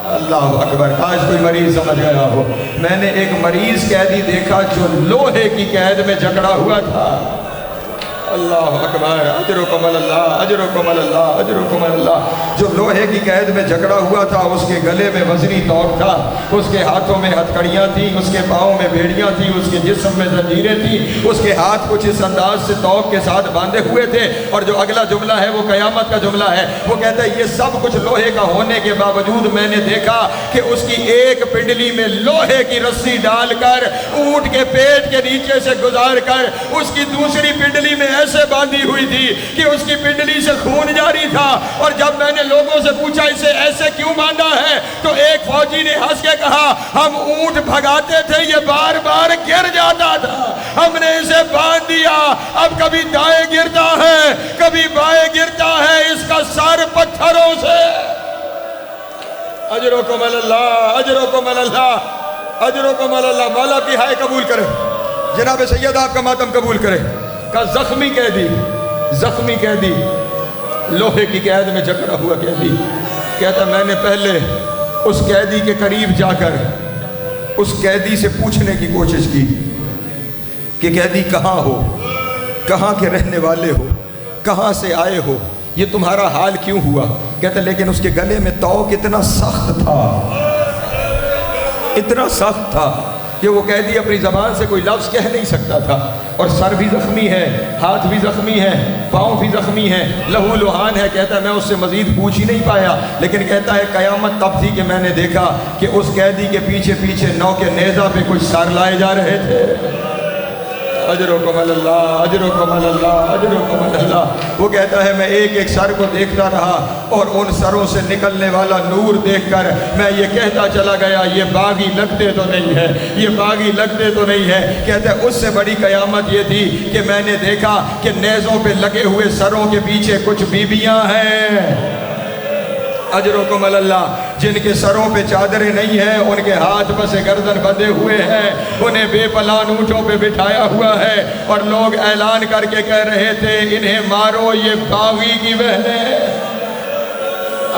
اللہ اکبر، کاش کوئی مریض سمجھ گیا ہو۔ میں نے ایک مریض قیدی دیکھا جو لوہے کی قید میں جکڑا ہوا تھا۔ اللہ اکبر، اجرکم اللہ، اجرکم اللہ، اجرکم اللہ۔ جو لوہے کی قید میں جکڑا ہوا تھا، اس کے گلے میں وزنی توق تھا، اس کے ہاتھوں میں ہتھکڑیاں تھیں، اس کے پاؤں میں بیڑیاں تھیں، اس کے جسم میں زنجیریں تھیں، اس کے ہاتھ کچھ اس انداز سے توق کے ساتھ باندھے ہوئے تھے۔ اور جو اگلا جملہ ہے وہ قیامت کا جملہ ہے۔ وہ کہتا ہے یہ سب کچھ لوہے کا ہونے کے باوجود میں نے دیکھا کہ اس کی ایک پنڈلی میں لوہے کی رسی ڈال کر اونٹ کے پیٹ کے نیچے سے گزار کر اس کی دوسری پنڈلی میں ایسے باندھی ہوئی تھی کہ اس کی پنڈلی سے خون جاری تھا۔ اور جب میں نے لوگوں سے پوچھا اسے ایسے کیوں باندھا ہے تو ایک فوجی نے ہنس کے کہا ہم اونٹ بھگاتے تھے، یہ بار بار گر جاتا تھا، ہم نے اسے باندھ دیا، اب کبھی دائیں گرتا ہے کبھی بائیں گرتا ہے، اس کا سر پتھروں سے۔ اجرکم اللہ، اجرکم اللہ، اجرکم اللہ۔ مولا کی ہائے قبول کرے، جناب سید آپ کا ماتم قبول کرے۔ کا زخمی قیدی، زخمی قیدی، لوہے کی قید میں جکڑا ہوا قیدی کہتا میں نے پہلے اس قیدی کے قریب جا کر اس قیدی سے پوچھنے کی کوشش کی کہ قیدی کہاں ہو، کہاں کے رہنے والے ہو، کہاں سے آئے ہو، یہ تمہارا حال کیوں ہوا؟ کہتا لیکن اس کے گلے میں توق اتنا سخت تھا، اتنا سخت تھا کہ وہ قیدی اپنی زبان سے کوئی لفظ کہہ نہیں سکتا تھا، اور سر بھی زخمی ہے، ہاتھ بھی زخمی ہے، پاؤں بھی زخمی ہے، لہو لوہان ہے۔ کہتا ہے میں اس سے مزید پوچھ ہی نہیں پایا، لیکن کہتا ہے قیامت تب تھی کہ میں نے دیکھا کہ اس قیدی کے پیچھے پیچھے نو کے نیزہ پہ کچھ سر لائے جا رہے تھے۔ اجرکم اللہ، اجرکم اللہ، اجرکم اللہ۔ وہ کہتا ہے میں ایک ایک سر کو دیکھتا رہا، اور ان سروں سے نکلنے والا نور دیکھ کر میں یہ کہتا چلا گیا یہ باغی لگتے تو نہیں ہے، یہ باغی لگتے تو نہیں ہے۔ کہتا ہے اس سے بڑی قیامت یہ تھی کہ میں نے دیکھا کہ نیزوں پہ لگے ہوئے سروں کے پیچھے کچھ بیبیاں ہیں، اجرکم اللہ، جن کے سروں پہ چادریں نہیں ہیں، ان کے ہاتھ پس گردن بندھے ہوئے ہیں، انہیں بے پلان اونٹوں پہ بٹھایا ہوا ہے، اور لوگ اعلان کر کے کہہ رہے تھے انہیں مارو یہ باغی کی بہنیں۔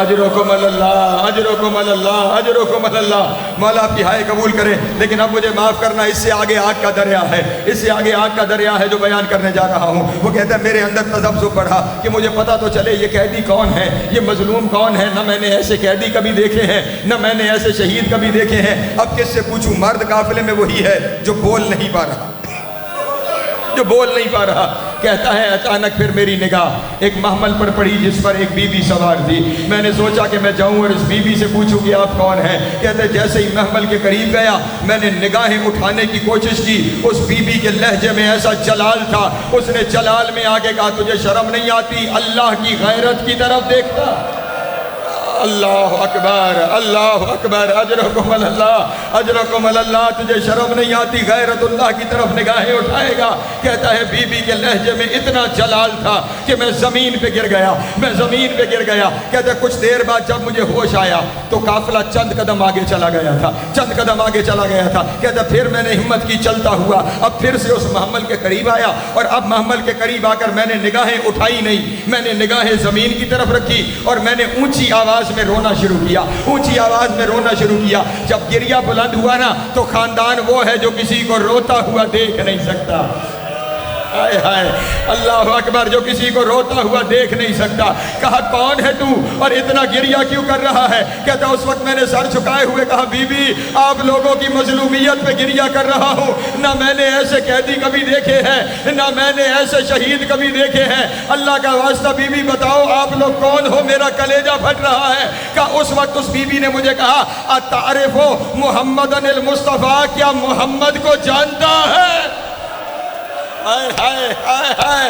اجرکم اللہ، اجرکم اللہ، اجرکم اللہ۔ مولا آپ کی ہائے قبول کرے۔ لیکن اب مجھے معاف کرنا، اس سے آگے آگ کا دریا ہے، اس سے آگے آگ کا دریا ہے جو بیان کرنے جا رہا ہوں۔ وہ کہتا ہے میرے اندر تذبذب بڑھا کہ مجھے پتہ تو چلے یہ قیدی کون ہے، یہ مظلوم کون ہے۔ نہ میں نے ایسے قیدی کبھی دیکھے ہیں، نہ میں نے ایسے شہید کبھی دیکھے ہیں۔ اب کس سے پوچھوں؟ مرد قافلے میں وہی ہے جو بول نہیں پا رہا، جو بول نہیں پا رہا۔ کہتا ہے اچانک پھر میری نگاہ ایک محمل پر پڑی جس پر ایک بی بی سوار تھی۔ میں نے سوچا کہ میں جاؤں اور اس بی بی سے پوچھوں کہ آپ کون ہیں۔ کہتے جیسے ہی محمل کے قریب گیا میں نے نگاہیں اٹھانے کی کوشش کی، اس بی بی کے لہجے میں ایسا جلال تھا، اس نے جلال میں آگے کہا تجھے شرم نہیں آتی اللہ کی غیرت کی طرف دیکھتا؟ اللہ اکبر، اللہ اکبر، اجرکم اللہ، اجرکم اللہ۔ تجھے شرم نہیں آتی غیرت اللہ کی طرف نگاہیں اٹھائے گا؟ کہتا ہے بی بی کے لہجے میں اتنا جلال تھا کہ میں زمین پہ گر گیا، میں زمین پہ گر گیا۔ کہتا ہے کچھ دیر بعد جب مجھے ہوش آیا تو قافلہ چند قدم آگے چلا گیا تھا، چند قدم آگے چلا گیا تھا۔ کہتا ہے پھر میں نے ہمت کی، چلتا ہوا اب پھر سے اس محمل کے قریب آیا، اور اب محمل کے قریب آ کر میں نے نگاہیں اٹھائی نہیں، میں نے نگاہیں زمین کی طرف رکھی، اور میں نے اونچی آواز میں رونا شروع کیا، اونچی آواز میں رونا شروع کیا۔ جب گریہ بلند ہوا نا تو خاندان وہ ہے جو کسی کو روتا ہوا دیکھ نہیں سکتا۔ ہائے ہائے اللہ اکبر، جو کسی کو روتا ہوا دیکھ نہیں سکتا۔ کہا کون ہے تو اور اتنا گریہ کیوں کر رہا ہے؟ کہتا اس وقت میں نے سر جھکائے ہوئے کہا بی بی آپ لوگوں کی مظلومیت پہ گریہ کر رہا ہوں، نہ میں نے ایسے قیدی کبھی دیکھے ہیں، نہ میں نے ایسے شہید کبھی دیکھے ہیں، اللہ کا واسطہ بی بی بتاؤ آپ لوگ کون ہو، میرا کلیجہ پھٹ رہا ہے۔ کہ اس وقت اس بی بی نے مجھے کہا اتعرف محمدن المصطفیٰ، کیا محمد کو جانتا ہے؟ ہائے ہائے ہائے ہائے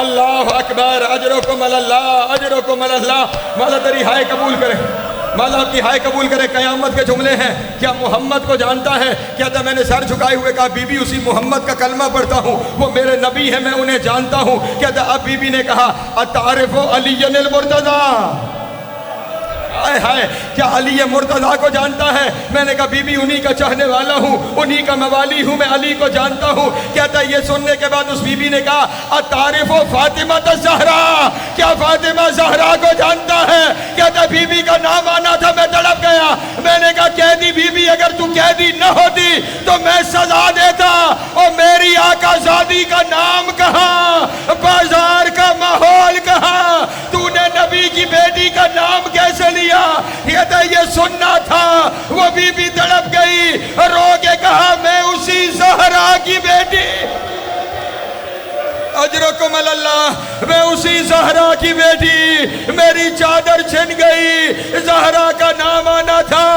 اللہ اکبر، اجرکم اللہ اجرکم اللہ۔ مولا تیری ہائے قبول کرے، مولا آپ کی ہائے قبول کرے۔ قیامت کے جملے ہیں، کیا محمد کو جانتا ہے؟ کہتا میں نے سر جھکائے ہوئے کہا بی بی اسی محمد کا کلمہ پڑھتا ہوں، وہ میرے نبی ہیں، میں انہیں جانتا ہوں۔ کہتا اب بی بی نے کہا اتعرف علی المرتضیٰ، ہائے ہائے کیا علی مرتضیٰ کو جانتا ہے؟ میں نے کہا بی بی انہی کا چاہنے والا ہوں، انہی کا موالی ہوں، میں علی کو جانتا ہوں۔ کہتا یہ سننے کے بعد اس بی بی نے کہا اتعرف فاطمہ الزہرا، کیا فاطمہ زہرا کو جانتا ہے؟ کہتا بی بی کا نام آنا تھا، میں تڑپ گیا۔ میں نے کہا قیدی بی بی اگر تو قیدی نہ ہوتی تو میں سزا دیتا، اور میری آقا زادی کا نام کہاں، بازار کا ماحول کہاں، تو نے نبی کی بیٹی کا نام کیسے لیا؟ کہتا یہ سننا تھا۔ وہ بی بی تڑپ گئی، رو کے کہا میں اسی زہرا کی بیٹی، اجرکم اللہ، میں اسی زہرا کی بیٹی، میری چادر چھن گئی، زہرا کا نام آنا تھا۔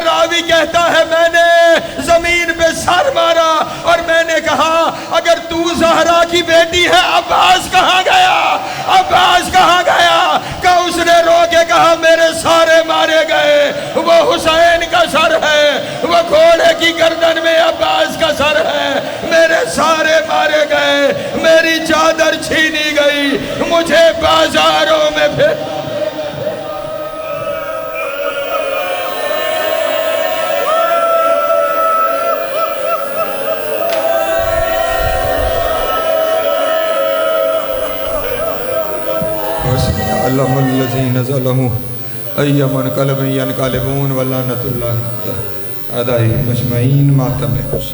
راوی کہتا ہے میں نے زمین پہ سر مارا اور میں نے کہا اگر تو زہرا کی بیٹی ہے عباس کہاں گیا، عباس کہاں گیا؟ کہ اس نے رو کے کہا میرے سارے مارے گئے، وہ حسین کا سر ہے، وہ گھوڑے کی گردن میں عباس کا سر ہے، میرے سارے مارے گئے، میری چادر چھینی گئی، مجھے بازاروں میں پھر علم الذین ظلموا ای منقلب ینقلبون ولعنۃ اللہ علیہم اجمعین۔ ماتم خوش